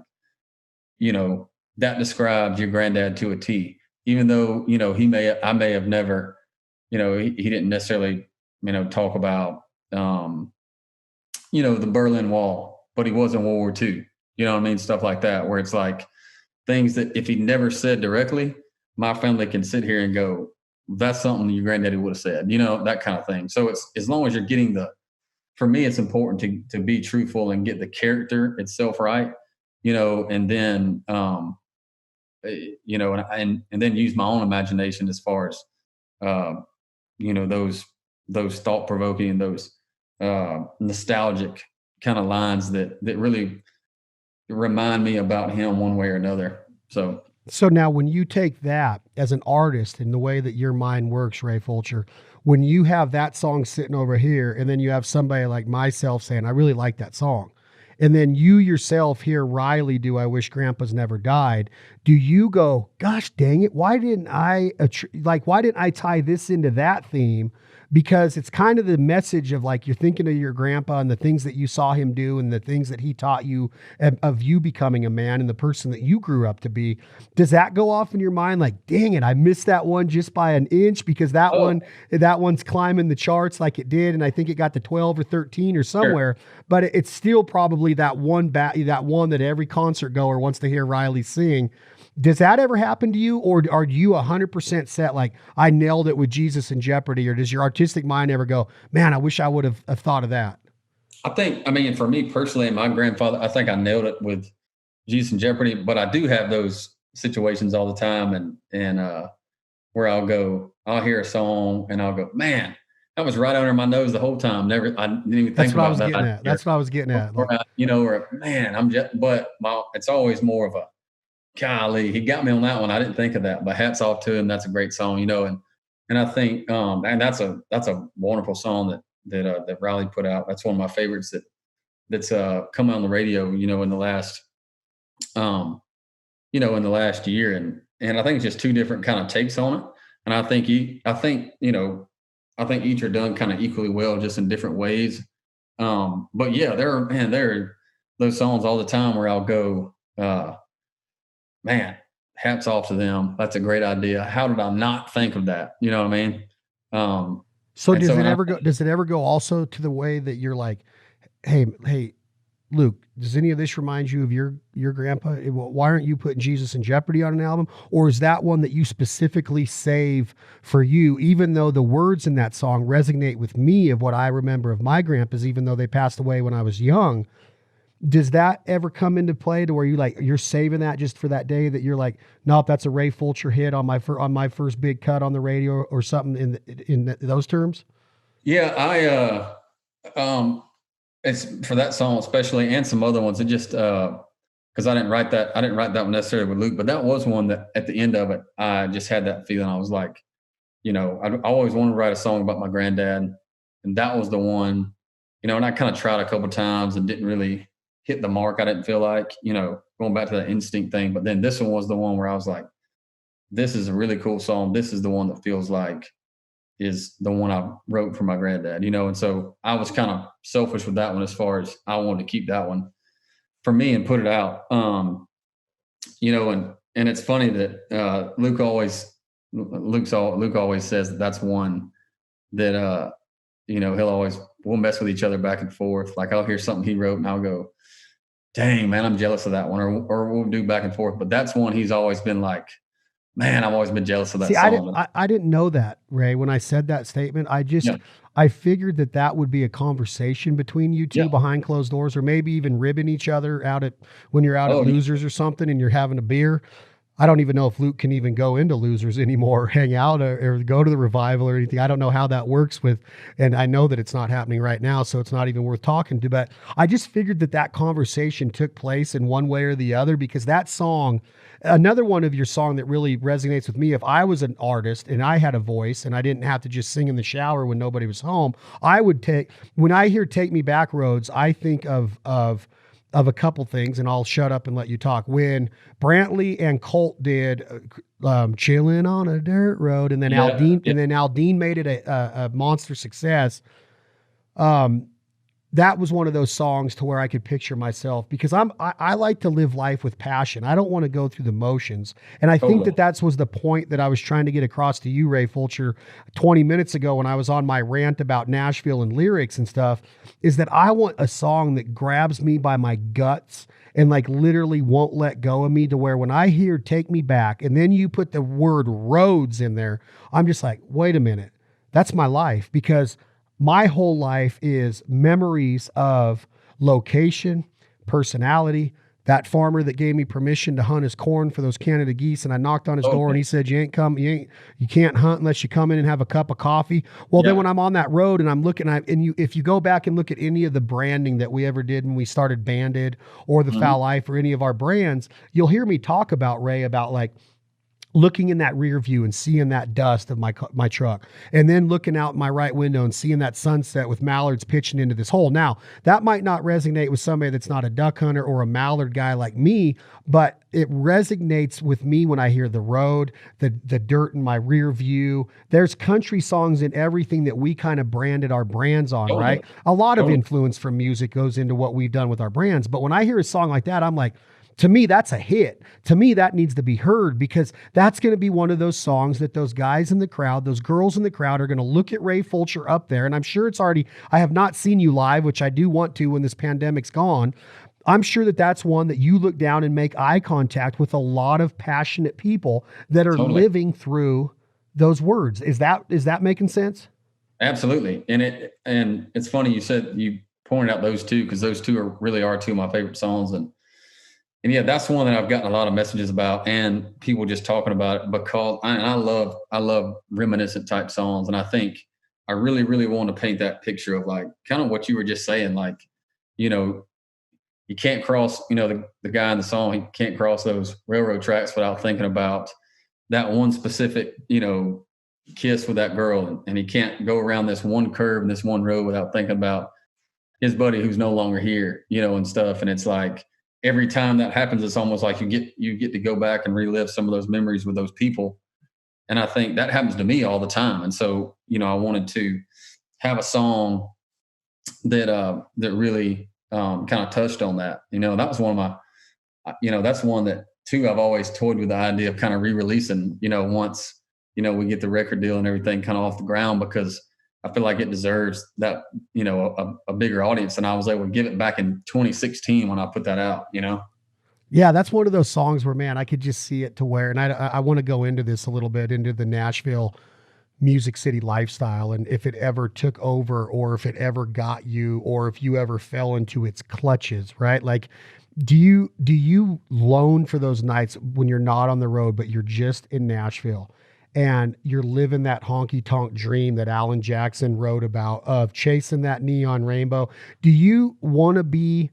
that describes your granddad to a T, even though, I may have never, he didn't necessarily, talk about, the Berlin Wall, but he was in World War II. You know what I mean? Stuff like that, where it's like things that if he never said directly, my family can sit here and go, that's something your granddaddy would have said, that kind of thing. So it's, as long as you're getting for me, it's important to be truthful and get the character itself right, and then, and then use my own imagination as far as, those thought provoking and those nostalgic kind of lines that really remind me about him one way or another. So now when you take that as an artist and the way that your mind works, Ray Fulcher, when you have that song sitting over here and then you have somebody like myself saying, I really like that song. And then you yourself hear Riley do I Wish Grandpa's Never Died. Do you go, gosh, dang it, why didn't I tie this into that theme? Because it's kind of the message of like, you're thinking of your grandpa and the things that you saw him do and the things that he taught you of you becoming a man and the person that you grew up to be. Does that go off in your mind? Like, dang it, I missed that one just by an inch because that one's climbing the charts like it did. And I think it got to 12 or 13 or somewhere, sure. But it's still probably that one that every concert goer wants to hear Riley sing. Does that ever happen to you, or are you 100% set like I nailed it with Jesus in Jeopardy, or does your artistic mind ever go, man, I wish I would have thought of that? I mean, for me personally, and my grandfather, I think I nailed it with Jesus in Jeopardy, but I do have those situations all the time, and where I'll hear a song and I'll go, man, that was right under my nose the whole time. I didn't even think about that. That's what I was getting at. Like, or man, it's always more of a, golly, he got me on that one. I didn't think of that, but hats off to him. That's a great song, and I think, and that's a wonderful song that Riley put out. That's one of my favorites that's come on the radio, in the last, in the last year. And I think it's just two different kind of takes on it. And I think each are done kind of equally well, just in different ways. But yeah, there are those songs all the time where I'll go, man, hats off to them. That's a great idea. How did I not think of that? You know what I mean? So does it ever go also to the way that you're like, hey, Luke, does any of this remind you of your grandpa? Why aren't you putting Jesus in Jeopardy on an album? Or is that one that you specifically save for you, even though the words in that song resonate with me of what I remember of my grandpas, even though they passed away when I was young? Does that ever come into play to where you're saving that just for that day that you're like, nope, that's a Ray Fulcher hit on my first big cut on the radio or something in those terms? Yeah, it's for that song especially, and some other ones. It just because I didn't write that one necessarily with Luke, but that was one that at the end of it, I just had that feeling. I was like, I always wanted to write a song about my granddad, and that was the one, and I kind of tried a couple of times and didn't really hit the mark. I didn't feel like, going back to that instinct thing. But then this one was the one where I was like, this is a really cool song. This is the one that feels like is the one I wrote for my granddad, and so I was kind of selfish with that one as far as I wanted to keep that one for me and put it out. And it's funny that Luke always says that's one that we'll mess with each other back and forth. Like I'll hear something he wrote and I'll go, dang, man, I'm jealous of that one, or we'll do back and forth. But that's one he's always been like, man, I've always been jealous of that song. I didn't know that, Ray. When I said that statement, I figured that would be a conversation between you two behind closed doors, or maybe even ribbing each other when you're out at Losers or something and you're having a beer. I don't even know if Luke can even go into Losers anymore, or hang out, or go to the revival or anything. I don't know how that works with, and I know that it's not happening right now, so it's not even worth talking to. But I just figured that conversation took place in one way or the other, because that song, another one of your song that really resonates with me. If I was an artist and I had a voice and I didn't have to just sing in the shower when nobody was home, I would when I hear "Take Me Back Roads," I think of a couple things, and I'll shut up and let you talk. When Brantley and Colt did "Chilling on a Dirt Road," and then Aldine made it a monster success. That was one of those songs to where I could picture myself, because I like to live life with passion. I don't want to go through the motions. And I think that was the point that I was trying to get across to you, Ray Fulcher, 20 minutes ago when I was on my rant about Nashville and lyrics and stuff, is that I want a song that grabs me by my guts and like literally won't let go of me, to where when I hear "Take Me Back" and then you put the word roads in there, I'm just like, wait a minute, that's my life. Because my whole life is memories of location, personality. That farmer that gave me permission to hunt his corn for those Canada geese, and I knocked on his door and he said, you can't hunt unless you come in and have a cup of coffee. Well, then when I'm on that road and I'm looking at, if you go back and look at any of the branding that we ever did when we started Banded or the Foul Life or any of our brands, you'll hear me talk about, Ray, about like looking in that rear view and seeing that dust of my truck, and then looking out my right window and seeing that sunset with mallards pitching into this hole. Now, that might not resonate with somebody that's not a duck hunter or a mallard guy like me, but it resonates with me when I hear the road, the dirt in my rear view. There's country songs in everything that we kind of branded our brands on, right? A lot of influence from music goes into what we've done with our brands. But when I hear a song like that, I'm like, to me, that's a hit. To me, that needs to be heard, because that's going to be one of those songs that those guys in the crowd, those girls in the crowd are going to look at Ray Fulcher up there. And I'm sure it's already, I have not seen you live, which I do want to when this pandemic's gone. I'm sure that that's one that you look down and make eye contact with a lot of passionate people that are living through those words. Is that making sense? Absolutely. And it's funny you pointed out those two, because those two really are two of my favorite songs. And yeah, that's one that I've gotten a lot of messages about, and people just talking about it, because I love reminiscent type songs. And I think I really, really want to paint that picture of like kind of what you were just saying, like, you can't cross, the guy in the song, he can't cross those railroad tracks without thinking about that one specific, kiss with that girl. And he can't go around this one curve and this one road without thinking about his buddy who's no longer here, and stuff. And it's like, every time that happens, it's almost like you get to go back and relive some of those memories with those people. And I think that happens to me all the time. And so, I wanted to have a song that really kind of touched on that. That was one of my, that's one that too, I've always toyed with the idea of kind of re-releasing, once, we get the record deal and everything kind of off the ground, because I feel like it deserves that, a bigger audience. And I was able to give it back in 2016 when I put that out, Yeah, that's one of those songs where, man, I could just see it to where, and I want to go into this a little bit, into the Nashville Music City lifestyle, and if it ever took over, or if it ever got you, or if you ever fell into its clutches, right? Like, do you loan for those nights when you're not on the road, but you're just in Nashville? And you're living that honky tonk dream that Alan Jackson wrote about, of chasing that neon rainbow. Do you want to be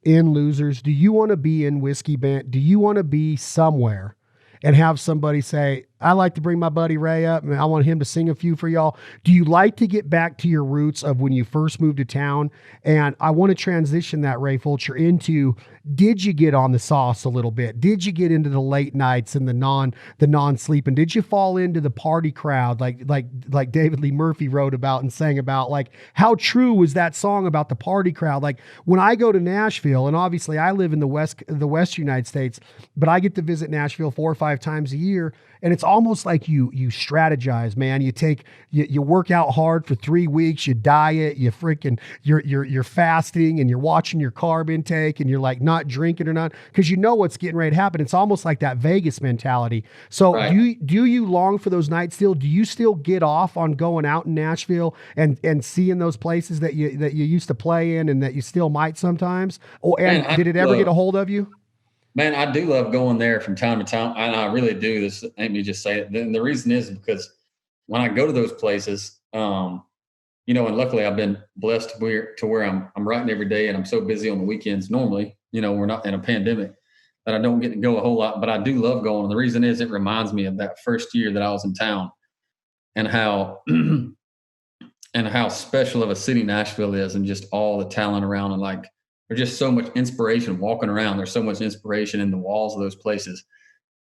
in Losers? Do you want to be in Whiskey Band? Do you want to be somewhere and have somebody say, I like to bring my buddy Ray up and I want him to sing a few for y'all? Do you like to get back to your roots of when you first moved to town? And I want to transition that, Ray Fulcher, into, did you get on the sauce a little bit? Did you get into the late nights and the non-sleeping? Did you fall into the party crowd like David Lee Murphy wrote about and sang about? Like, how true was that song about the party crowd? Like, when I go to Nashville, and obviously I live in the West United States, but I get to visit Nashville 4 or 5 times a year. And it's almost like you strategize, man. You work out hard for 3 weeks, you diet, you're fasting, and you're watching your carb intake, and you're like not drinking or not, because you know what's getting ready to happen. It's almost like that Vegas mentality. So right. Do you long for those nights still? Do you still get off on going out in Nashville and seeing those places that you used to play in and that you still might sometimes? Did it ever get a hold of you? Man, I do love going there from time to time, and I really do. This ain't me just say it. The reason is because when I go to those places, and luckily I've been blessed to where I'm writing every day, and I'm so busy on the weekends. Normally, we're not in a pandemic that I don't get to go a whole lot, but I do love going. And the reason is it reminds me of that first year that I was in town and how and how special of a city Nashville is, and just all the talent around, and like there's just so much inspiration walking around. There's so much inspiration in the walls of those places,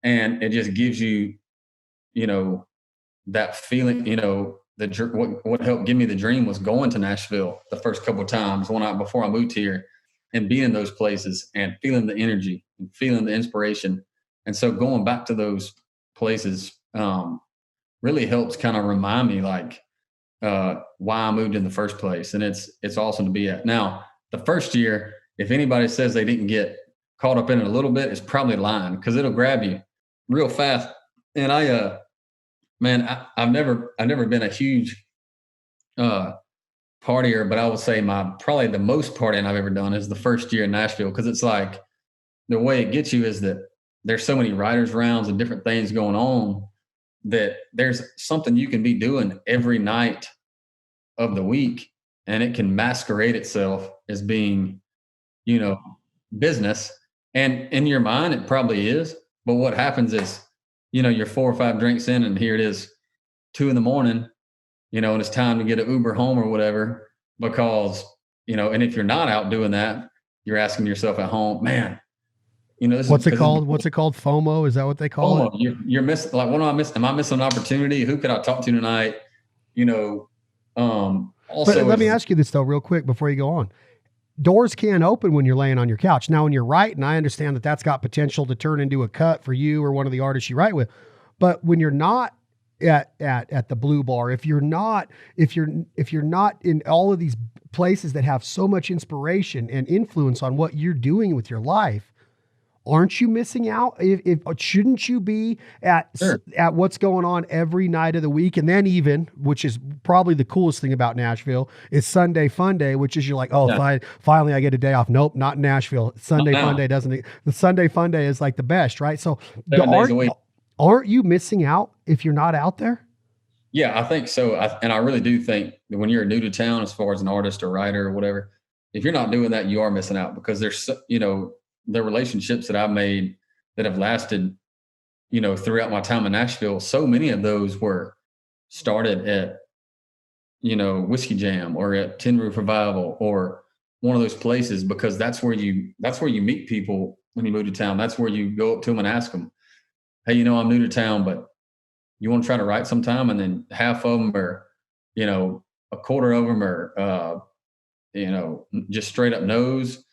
and it just gives you, you know, that feeling. What helped give me the dream was going to Nashville the first couple of times before I moved here, and being in those places and feeling the energy and feeling the inspiration. And so going back to those places really helps kind of remind me like why I moved in the first place. And it's awesome to be at. Now, the first year, if anybody says they didn't get caught up in it a little bit, it's probably lying, because it'll grab you real fast. And I've never been a huge uh, partier, but I would say probably the most partying I've ever done is the first year in Nashville, because it's like the way it gets you is that there's so many writers' rounds and different things going on that there's something you can be doing every night of the week, and it can masquerade itself as being, you know, business. And in your mind, it probably is. But what happens is, you're 4 or 5 drinks in, and here it is, 2 a.m, and it's time to get an Uber home or whatever, because, and if you're not out doing that, you're asking yourself at home, man, What's it called? What's it called? FOMO? Is that what they call it? You're missing, like, what am I missing? Am I missing an opportunity? Who could I talk to tonight? Also, but let me ask you this though, real quick, before you go on. Doors can't open when you're laying on your couch. Now, when you're writing, I understand that that's got potential to turn into a cut for you or one of the artists you write with. But when you're not at the Blue Bar, if you're not in all of these places that have so much inspiration and influence on what you're doing with your life, aren't you missing out? If shouldn't you be at what's going on every night of the week? And then even, which is probably the coolest thing about Nashville, is Sunday Fun Day, which is you're like, finally I get a day off. Nope, not in Nashville. Sunday Fun Day doesn't. The Sunday Fun Day is like the best, right? So 7 days a week. Aren't you missing out if you're not out there? Yeah, I think so. And I really do think that when you're new to town, as far as an artist or writer or whatever, if you're not doing that, you are missing out, because there's, the relationships that I've made that have lasted, throughout my time in Nashville. So many of those were started at, Whiskey Jam or at Tin Roof Revival or one of those places, because that's where you meet people when you move to town. That's where you go up to them and ask them, hey, I'm new to town, but you want to try to write sometime? And then half of them are, a quarter of them are, just straight up no's.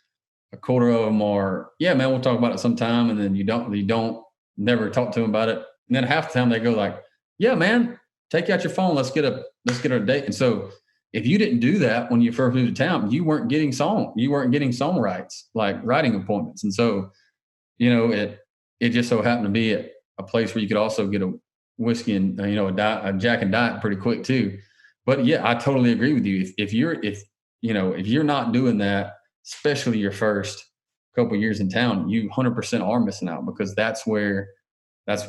A quarter of them are, yeah, man, we'll talk about it sometime. And then you don't never talk to them about it. And then half the time they go like, yeah, man, take out your phone. Let's get a date. And so if you didn't do that when you first moved to town, you weren't getting songwrites, like writing appointments. And so, it just so happened to be at a place where you could also get a whiskey and, a Jack and Diet pretty quick too. But yeah, I totally agree with you. If you're not doing that, especially your first couple of years in town, you 100% are missing out, because that's really, that's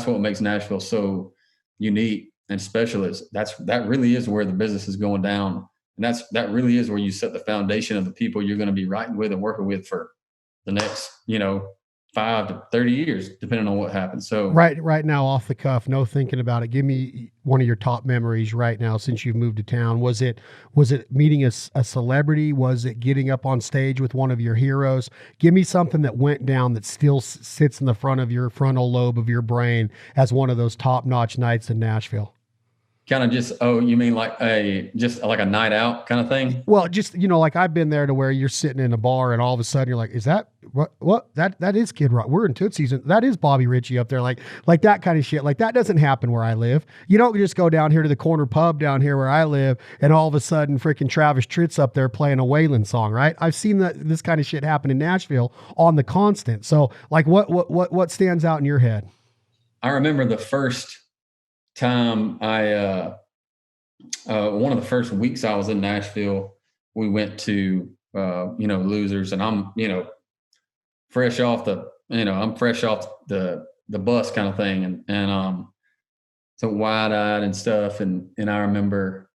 what makes Nashville so unique and special. That really is where the business is going down. And that really is where you set the foundation of the people you're going to be writing with and working with for the next, 5 to 30 years, depending on what happens. So right now, off the cuff, no thinking about it, give me one of your top memories right now since you've moved to town. Was it meeting a celebrity? Was it getting up on stage with one of your heroes? Give me something that went down that still sits in the front of your frontal lobe of your brain as one of those top-notch nights in Nashville. Kind of just, you mean like a night out kind of thing? Well, just, like I've been there to where you're sitting in a bar and all of a sudden you're like, is that what that is Kid Rock? We're in Tootsie's. That is Bobby Ritchie up there. Like that kind of shit. Like that doesn't happen where I live. You don't just go down here to the corner pub down here where I live and all of a sudden freaking Travis Tritt's up there playing a Waylon song, right? I've seen this kind of shit happen in Nashville on the constant. So like what stands out in your head? I remember the first time one of the first weeks I was in Nashville, we went to Losers, and I'm fresh off I'm fresh off the bus kind of thing. And so wide eyed and stuff. And I remember,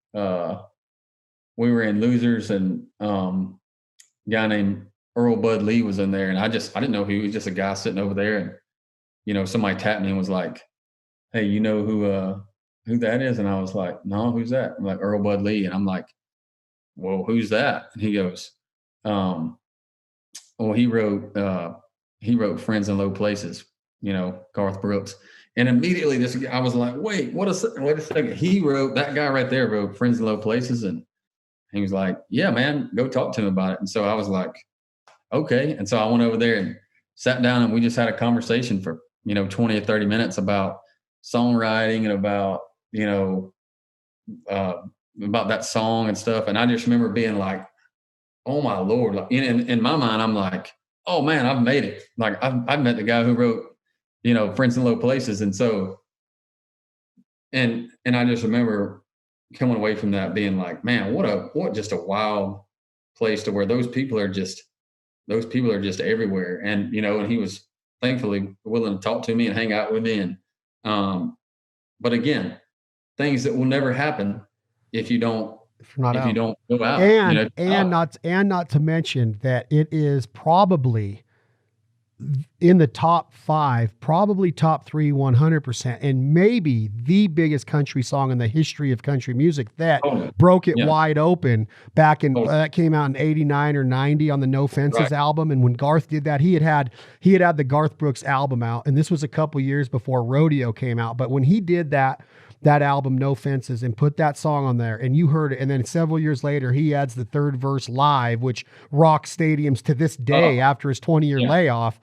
we were in Losers, and, a guy named Earl Bud Lee was in there, and I didn't know he was just a guy sitting over there. And, somebody tapped me and was like, "Hey, you know who that is?" And I was like, "No, who's that?" I'm like, "Earl Bud Lee." And I'm like, "Well, who's that?" And he goes, well, he wrote Friends in Low Places, Garth Brooks. And immediately I was like, wait a second. That guy right there wrote Friends in Low Places. And he was like, "Yeah, man, go talk to him about it." And so I was like, okay. And so I went over there and sat down, and we just had a conversation for, 20 or 30 minutes about songwriting and about that song and stuff. And I just remember being like, oh my Lord. Like, in my mind, I'm like, oh man, I've made it. Like I've met the guy who wrote, Friends in Low Places. And so, and I just remember coming away from that being like, man, what just a wild place to where those people are just everywhere. And, and he was thankfully willing to talk to me and hang out with me. And, but again, things that will never happen if you don't go out. And not to mention that it is probably in the top 5, probably top 3, 100%, and maybe the biggest country song in the history of country music that broke it wide open back in, that came out in 89 or 90 on the No Fences album. And when Garth did that, he had the Garth Brooks album out, and this was a couple years before Rodeo came out. But when he did that album, No Fences, and put that song on there, and you heard it, and then several years later, he adds the third verse live, which rocks stadiums to this day after his 20-year layoff.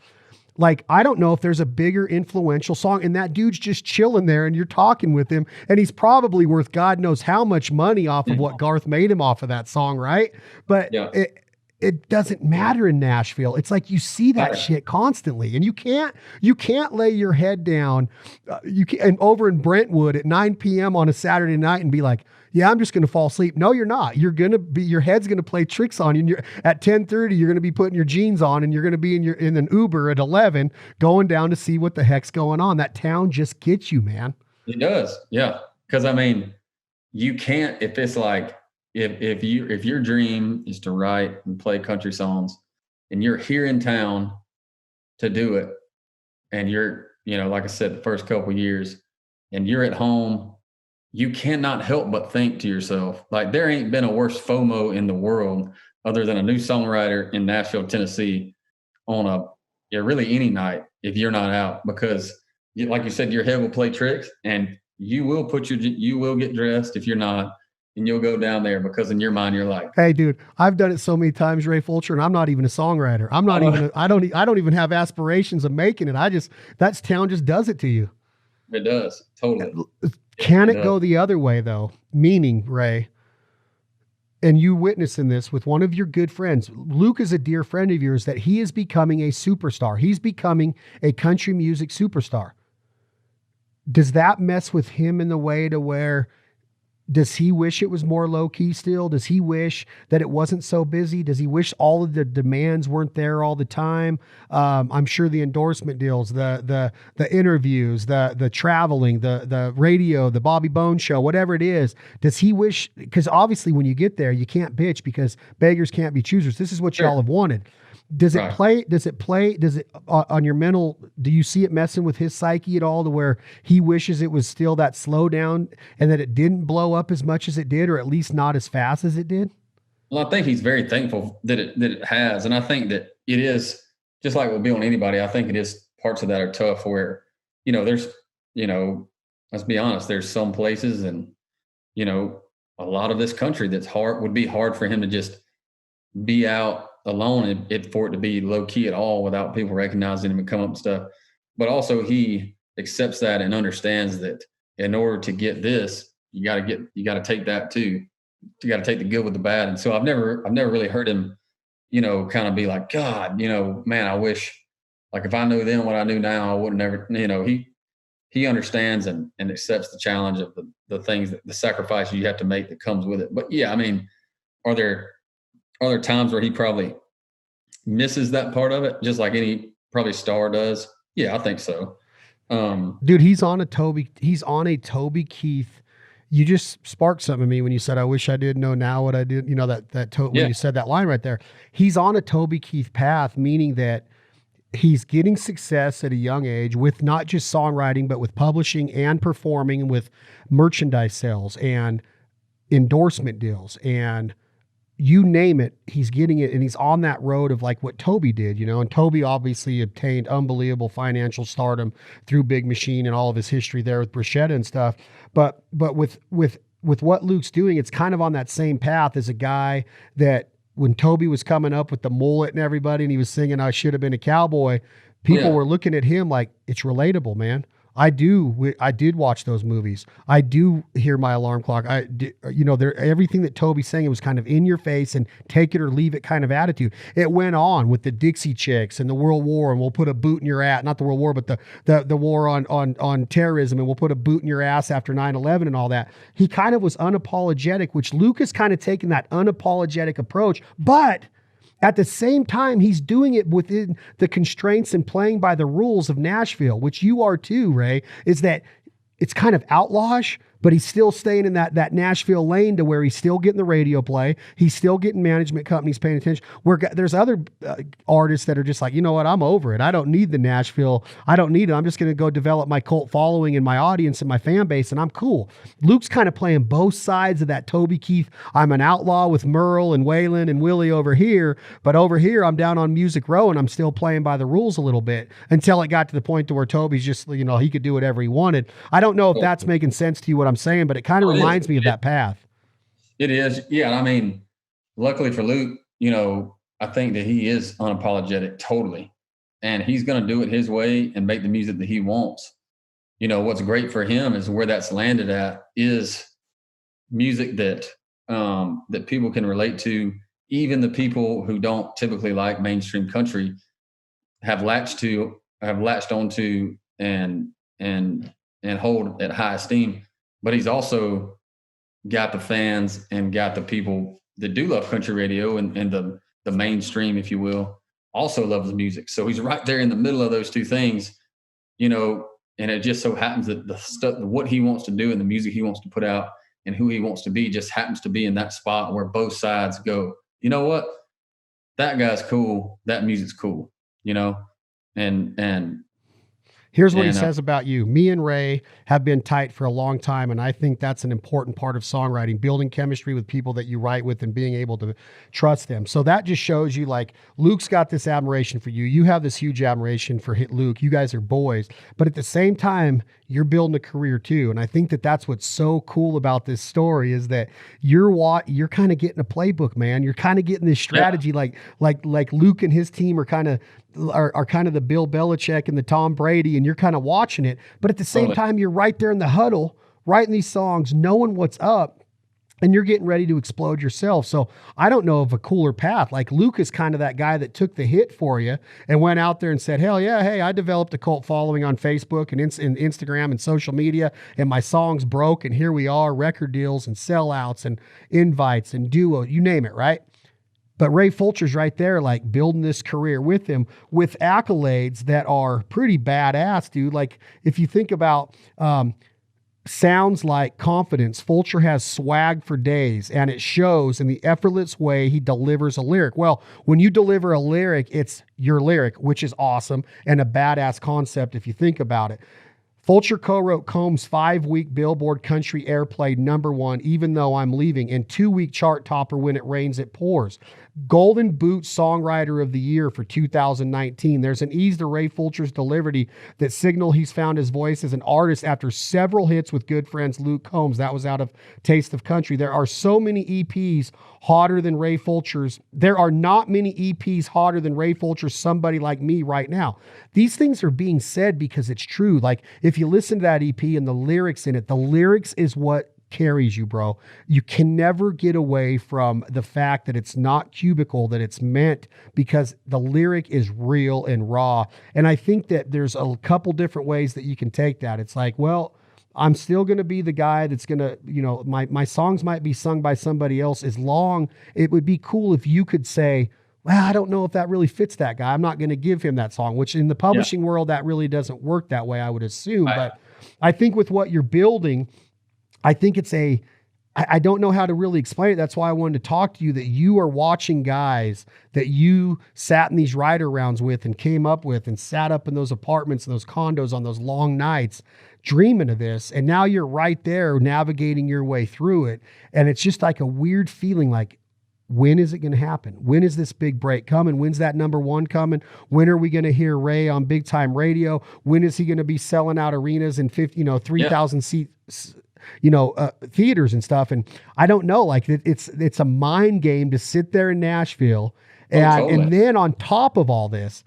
Like, I don't know if there's a bigger influential song, and that dude's just chilling there, and you're talking with him, and he's probably worth God knows how much money off of what Garth made him off of that song, right? But it doesn't matter in Nashville. It's like you see that shit constantly, and you can't lay your head down. And over in Brentwood at 9 p.m. on a Saturday night and be like, "Yeah, I'm just going to fall asleep." No, you're not. Your head's going to play tricks on you. And at 10:30, you're going to be putting your jeans on, and you're going to be in an Uber at 11 going down to see what the heck's going on. That town just gets you, man. It does. Yeah. Cause I mean, you can't, if it's like, if your dream is to write and play country songs and you're here in town to do it, and you're, like I said, the first couple of years, and you're at home, you cannot help but think to yourself, like, there ain't been a worse FOMO in the world other than a new songwriter in Nashville, Tennessee on really any night if you're not out, because like you said, your head will play tricks, and you will get dressed if you're not, and you'll go down there because in your mind you're like, "Hey, dude, I've done it so many times, Ray Fulcher, and I'm not even a songwriter. I'm not I don't even have aspirations of making it. That town just does it to you." It does. Totally. Can it go the other way though? Meaning, Ray, and you witnessing this with one of your good friends, Luke is a dear friend of yours, that he is becoming a superstar. He's becoming a country music superstar. Does that mess with him in the way to where, does he wish it was more low key still? Does he wish that it wasn't so busy? Does he wish all of the demands weren't there all the time? I'm sure the endorsement deals, the interviews, the traveling, the radio, the Bobby Bones show, whatever it is. Does he wish, because obviously when you get there, you can't bitch because beggars can't be choosers. This is what y'all have wanted. Does it play on your mental? Do you see it messing with his psyche at all to where he wishes it was still that slowdown and that it didn't blow up as much as it did, or at least not as fast as it did? Well, I think he's very thankful that it has. And I think that it is, just like will be on anybody, I think it is parts of that are tough where, there's, let's be honest, there's some places and, a lot of this country would be hard for him to just be out alone and for it to be low key at all without people recognizing him and come up and stuff. But also he accepts that and understands that in order to get this, you got to take that too. You got to take the good with the bad. And so I've never really heard him, kind of be like, God, man, I wish, like, if I knew then what I knew now, I would never, he understands and accepts the challenge of the things, the sacrifice you have to make that comes with it. But yeah, I mean, are there times where he probably misses that part of it, just like any probably star does. Yeah, I think so. Dude, he's on a Toby Keith. You just sparked something in me when you said, I wish I did know now what I did. You know, when you said that line right there, he's on a Toby Keith path, meaning that he's getting success at a young age with not just songwriting, but with publishing and performing, and with merchandise sales and endorsement deals and you name it, he's getting it. And he's on that road of like what Toby did, you know, and Toby obviously obtained unbelievable financial stardom through Big Machine and all of his history there with Bruschetta and stuff. But with what Luke's doing, it's kind of on that same path as a guy that when Toby was coming up with the mullet and everybody, and he was singing, I Should Have Been a Cowboy, people were looking at him like, it's relatable, man. I did watch those movies. I do hear My Alarm Clock. Everything that Toby's saying, it was kind of in your face and take it or leave it kind of attitude. It went on with the Dixie Chicks and the World War, and we'll put a boot in your ass, not the World War, but the war on terrorism, and we'll put a boot in your ass after 9/11 and all that. He kind of was unapologetic, which Luke has kind of taken that unapologetic approach, but at the same time, he's doing it within the constraints and playing by the rules of Nashville, which you are too, Ray, is that it's kind of outlawish, but he's still staying in that Nashville lane to where he's still getting the radio play. He's still getting management companies paying attention. Where there's other artists that are just like, you know what, I'm over it. I don't need the Nashville. I don't need it. I'm just going to go develop my cult following and my audience and my fan base, and I'm cool. Luke's kind of playing both sides of that Toby Keith. I'm an outlaw with Merle and Waylon and Willie over here, but over here I'm down on Music Row and I'm still playing by the rules a little bit until it got to the point to where Toby's just, you know, he could do whatever he wanted. I don't know if that's making sense to you what I'm saying, but it kind of reminds me of that path. It is. Yeah. I mean, luckily for Luke, you know, I think that he is unapologetic totally, and he's going to do it his way and make the music that he wants. You know, what's great for him is where that's landed at is music that, that people can relate to. Even the people who don't typically like mainstream country have latched onto and hold at high esteem. But he's also got the fans and got the people that do love country radio and the mainstream, if you will, also loves music. So he's right there in the middle of those two things, you know, and it just so happens that the stuff, what he wants to do and the music he wants to put out and who he wants to be just happens to be in that spot where both sides go, you know what, that guy's cool, that music's cool, you know, and here's what he says about you. Me and Ray have been tight for a long time, and I think that's an important part of songwriting, building chemistry with people that you write with and being able to trust them. So that just shows you, like, Luke's got this admiration for you. You have this huge admiration for Luke. You guys are boys. But at the same time, you're building a career too. And I think that that's what's so cool about this story is that you're kind of getting a playbook, man. You're kind of getting this strategy, like Luke and his team are kind of the Bill Belichick and the Tom Brady, and you're kind of watching it. But at the same time, you're right there in the huddle, writing these songs, knowing what's up, and you're getting ready to explode yourself. So I don't know of a cooler path. Like Luke is kind of that guy that took the hit for you and went out there and said, hell yeah, hey, I developed a cult following on Facebook and Instagram and social media, and my songs broke, and here we are, record deals and sellouts and invites and duo, you name it, right? But Ray Fulcher's right there, like building this career with him with accolades that are pretty badass, dude. Like if you think about sounds like confidence, Fulcher has swag for days, and it shows in the effortless way he delivers a lyric. Well, when you deliver a lyric, it's your lyric, which is awesome and a badass concept if you think about it. Fulcher co-wrote Combs' 5-week Billboard Country Airplay #1, Even Though I'm Leaving, and 2-week chart topper, When It Rains, It Pours. Golden Boot Songwriter of the Year for 2019. There's an ease to Ray Fulcher's delivery that signal he's found his voice as an artist after several hits with good friends Luke Combs. That was out of Taste of Country. There are so many EPs hotter than Ray Fulcher's. There are not many EPs hotter than Ray Fulcher's Somebody Like Me right now. These things are being said because it's true. Like if you listen to that EP and the lyrics in it, the lyrics is what carries you, bro. You can never get away from the fact that it's not cubicle, that it's meant, because the lyric is real and raw. And I think that there's a couple different ways that you can take that. It's like, well, I'm still going to be the guy that's going to, you know, my songs might be sung by somebody else, as long it would be cool if you could say, well, I don't know if that really fits that guy. I'm not going to give him that song, which in the publishing world, that really doesn't work that way, I would assume. But I think with what you're building, I think I don't know how to really explain it. That's why I wanted to talk to you, that you are watching guys that you sat in these writer rounds with and came up with and sat up in those apartments and those condos on those long nights dreaming of this. And now you're right there navigating your way through it. And it's just like a weird feeling like, when is it going to happen? When is this big break coming? When's that number one coming? When are we going to hear Ray on big time radio? When is he going to be selling out arenas in 3,000 seats, theaters and stuff? And I don't know, like it's a mind game to sit there in Nashville. And then on top of all this,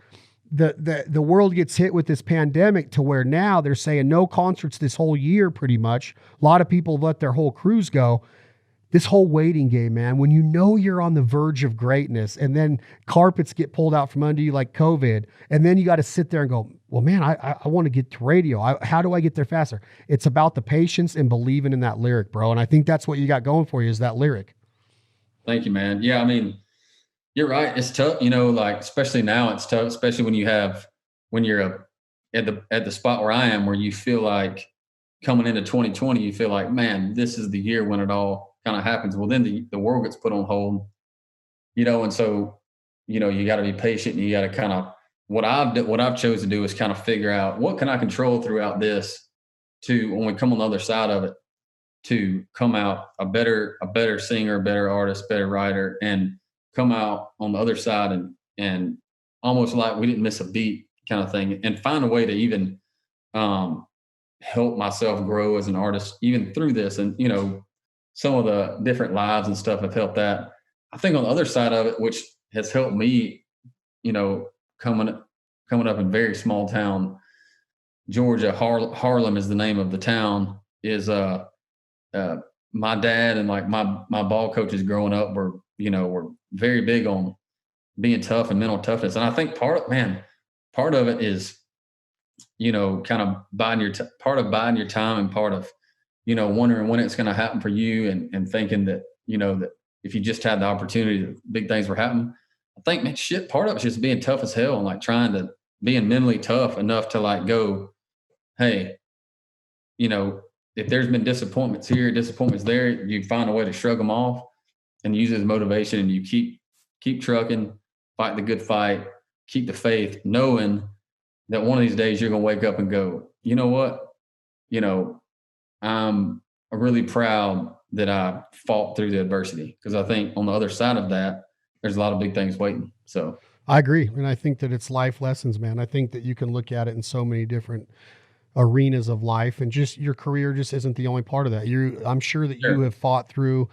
the world gets hit with this pandemic to where now they're saying no concerts this whole year, pretty much. A lot of people let their whole crews go. This whole waiting game, man, when you know you're on the verge of greatness and then carpets get pulled out from under you like COVID, and then you got to sit there and go, well, man, I want to get to radio. How do I get there faster? It's about the patience and believing in that lyric, bro. And I think that's what you got going for you, is that lyric. Thank you, man. Yeah, I mean, you're right. It's tough, like especially now it's tough, especially when you're at the spot where I am, where you feel like coming into 2020, you feel like, man, this is the year when it all kind of happens. Well, then the world gets put on hold, and so, you got to be patient, and you got to kind of, what I've chosen to do is kind of figure out what can I control throughout this to, when we come on the other side of it, to come out a better singer, a better artist, better writer, and come out on the other side and almost like we didn't miss a beat kind of thing, and find a way to even help myself grow as an artist even through this. And some of the different lives and stuff have helped that. I think on the other side of it, which has helped me, coming up in very small town Georgia, Harlem is the name of the town, is my dad and like my ball coaches growing up were very big on being tough and mental toughness. And I think part of it is, kind of biding your time, and part of, wondering when it's going to happen for you, and thinking that, that if you just had the opportunity, big things were happening. I think, man, part of it's just being tough as hell, and like being mentally tough enough to like go, hey, if there's been disappointments here, disappointments there, you find a way to shrug them off and use it as motivation, and you keep trucking, fight the good fight, keep the faith, knowing that one of these days you're going to wake up and go, you know what? I'm really proud that I fought through the adversity, because I think on the other side of that, there's a lot of big things waiting. So I agree. And I think that it's life lessons, man. I think that you can look at it in so many different arenas of life, and just your career just isn't the only part of that. I'm sure that you have fought through,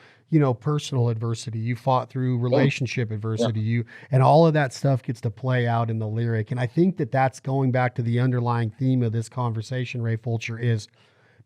personal adversity. You fought through relationship adversity. And all of that stuff gets to play out in the lyric. And I think that that's going back to the underlying theme of this conversation, Ray Fulcher, is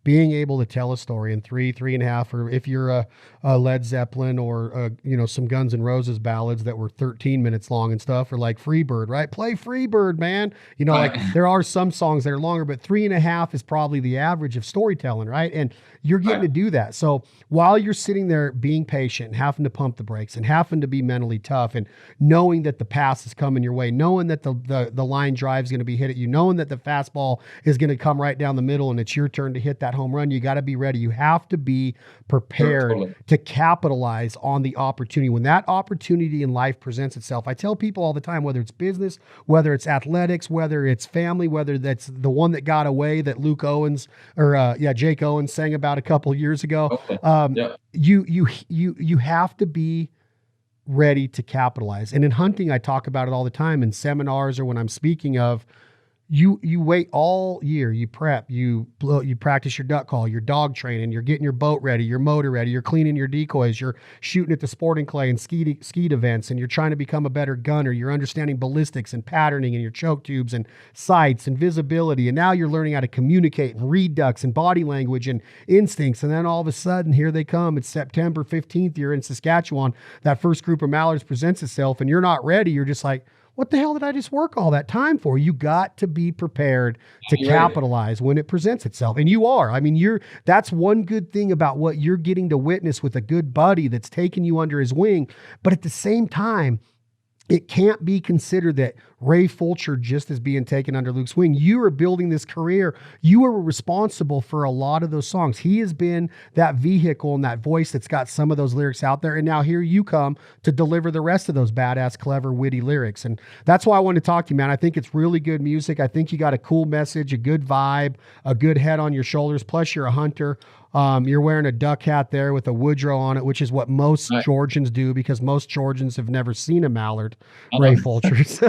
being able to tell a story in 3.5, or if you're a Led Zeppelin or some Guns N' Roses ballads that were 13 minutes long and stuff, or like Freebird, right? Play Freebird, man. Like there are some songs that are longer, but 3.5 is probably the average of storytelling, right? And you're getting to do that. So while you're sitting there being patient and having to pump the brakes and having to be mentally tough, and knowing that the pass is coming your way, knowing that the line drive is going to be hit at you, knowing that the fastball is going to come right down the middle and it's your turn to hit that home run, you got to be ready. You have to be prepared to capitalize on the opportunity. When that opportunity in life presents itself, I tell people all the time, whether it's business, whether it's athletics, whether it's family, whether that's the one that got away that Luke Owens or Jake Owens sang about a couple of years ago. You have to be ready to capitalize. And in hunting, I talk about it all the time in seminars, or when I'm speaking of, you wait all year, you prep, you practice your duck call, your dog training, you're getting your boat ready, your motor ready, you're cleaning your decoys, you're shooting at the sporting clay and skeet events, and you're trying to become a better gunner, you're understanding ballistics and patterning and your choke tubes and sights and visibility, and now you're learning how to communicate and read ducks and body language and instincts. And then all of a sudden, here they come. It's September 15th, you're in Saskatchewan, that first group of mallards presents itself, and you're not ready. You're just like, what the hell did I just work all that time for? You got to be prepared to capitalize when it presents itself. And you are. I mean, that's one good thing about what you're getting to witness with a good buddy that's taking you under his wing. But at the same time, it can't be considered that Ray Fulcher just is being taken under Luke's wing. You are building this career. You are responsible for a lot of those songs. He has been that vehicle and that voice that's got some of those lyrics out there. And now here you come to deliver the rest of those badass, clever, witty lyrics. And that's why I wanted to talk to you, man. I think it's really good music. I think you got a cool message, a good vibe, a good head on your shoulders. Plus you're a hunter. You're wearing a duck hat there with a Woodrow on it, which is what most Georgians do, because most Georgians have never seen a mallard. Ray Fulcher's.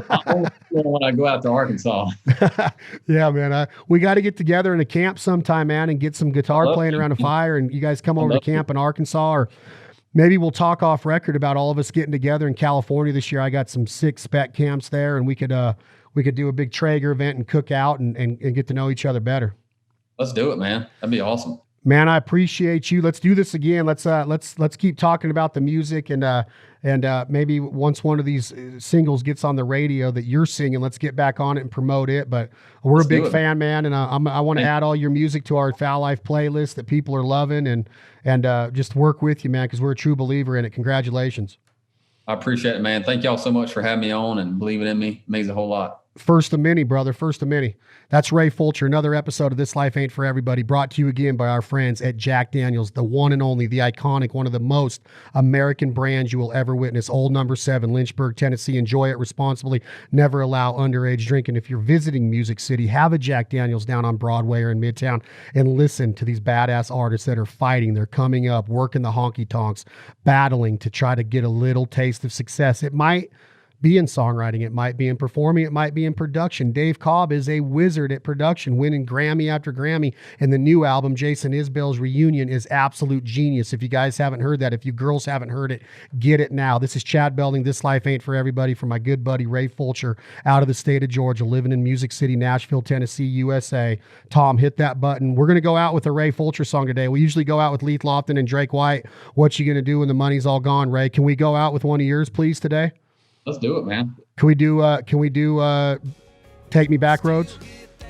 When I go out to Arkansas. Yeah, man. We got to get together in a camp sometime, man, and get some guitar playing around a fire, and you guys come over to camp in Arkansas, or maybe we'll talk off record about all of us getting together in California this year. I got some sick spec camps there, and we could do a big Traeger event and cook out and get to know each other better. Let's do it, man. That'd be awesome. Man, I appreciate you. Let's do this again. Let's keep talking about the music, and maybe once one of these singles gets on the radio that you're singing, let's get back on it and promote it. But we're a big fan, man, and I want to add all your music to our Foul Life playlist that people are loving, and just work with you, man, because we're a true believer in it. Congratulations. I appreciate it, man. Thank y'all so much for having me on and believing in me. It means a whole lot. First of many, brother. First of many. That's Ray Fulcher. Another episode of This Life Ain't For Everybody, brought to you again by our friends at Jack Daniels, the one and only, the iconic, one of the most American brands you will ever witness. Old Number 7, Lynchburg, Tennessee. Enjoy it responsibly. Never allow underage drinking. If you're visiting Music City, have a Jack Daniels down on Broadway or in Midtown, and listen to these badass artists that are fighting. They're coming up, working the honky tonks, battling to try to get a little taste of success. It might be in songwriting, it might be in performing, it might be in production. Dave Cobb is a wizard at production, winning Grammy after Grammy. And the new album, Jason Isbell's Reunion, is absolute genius. If you guys haven't heard that, if you girls haven't heard it, get it now. This is Chad Belding. This Life Ain't For Everybody, from my good buddy Ray Fulcher out of the state of Georgia, living in Music City, Nashville, Tennessee, USA. Tom, hit that button. We're going to go out with a Ray Fulcher song today. We usually go out with Leith Lofton and Drake White. What you going to do when the money's all gone, Ray? Can we go out with one of yours, please, today? Let's do it, man. Can we do Take Me Back Roads?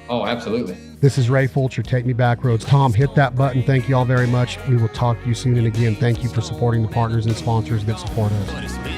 Oh, absolutely. This is Ray Fulcher, Take Me Back Roads. Tom, hit that button. Thank you all very much. We will talk to you soon. And again, thank you for supporting the partners and sponsors that support us.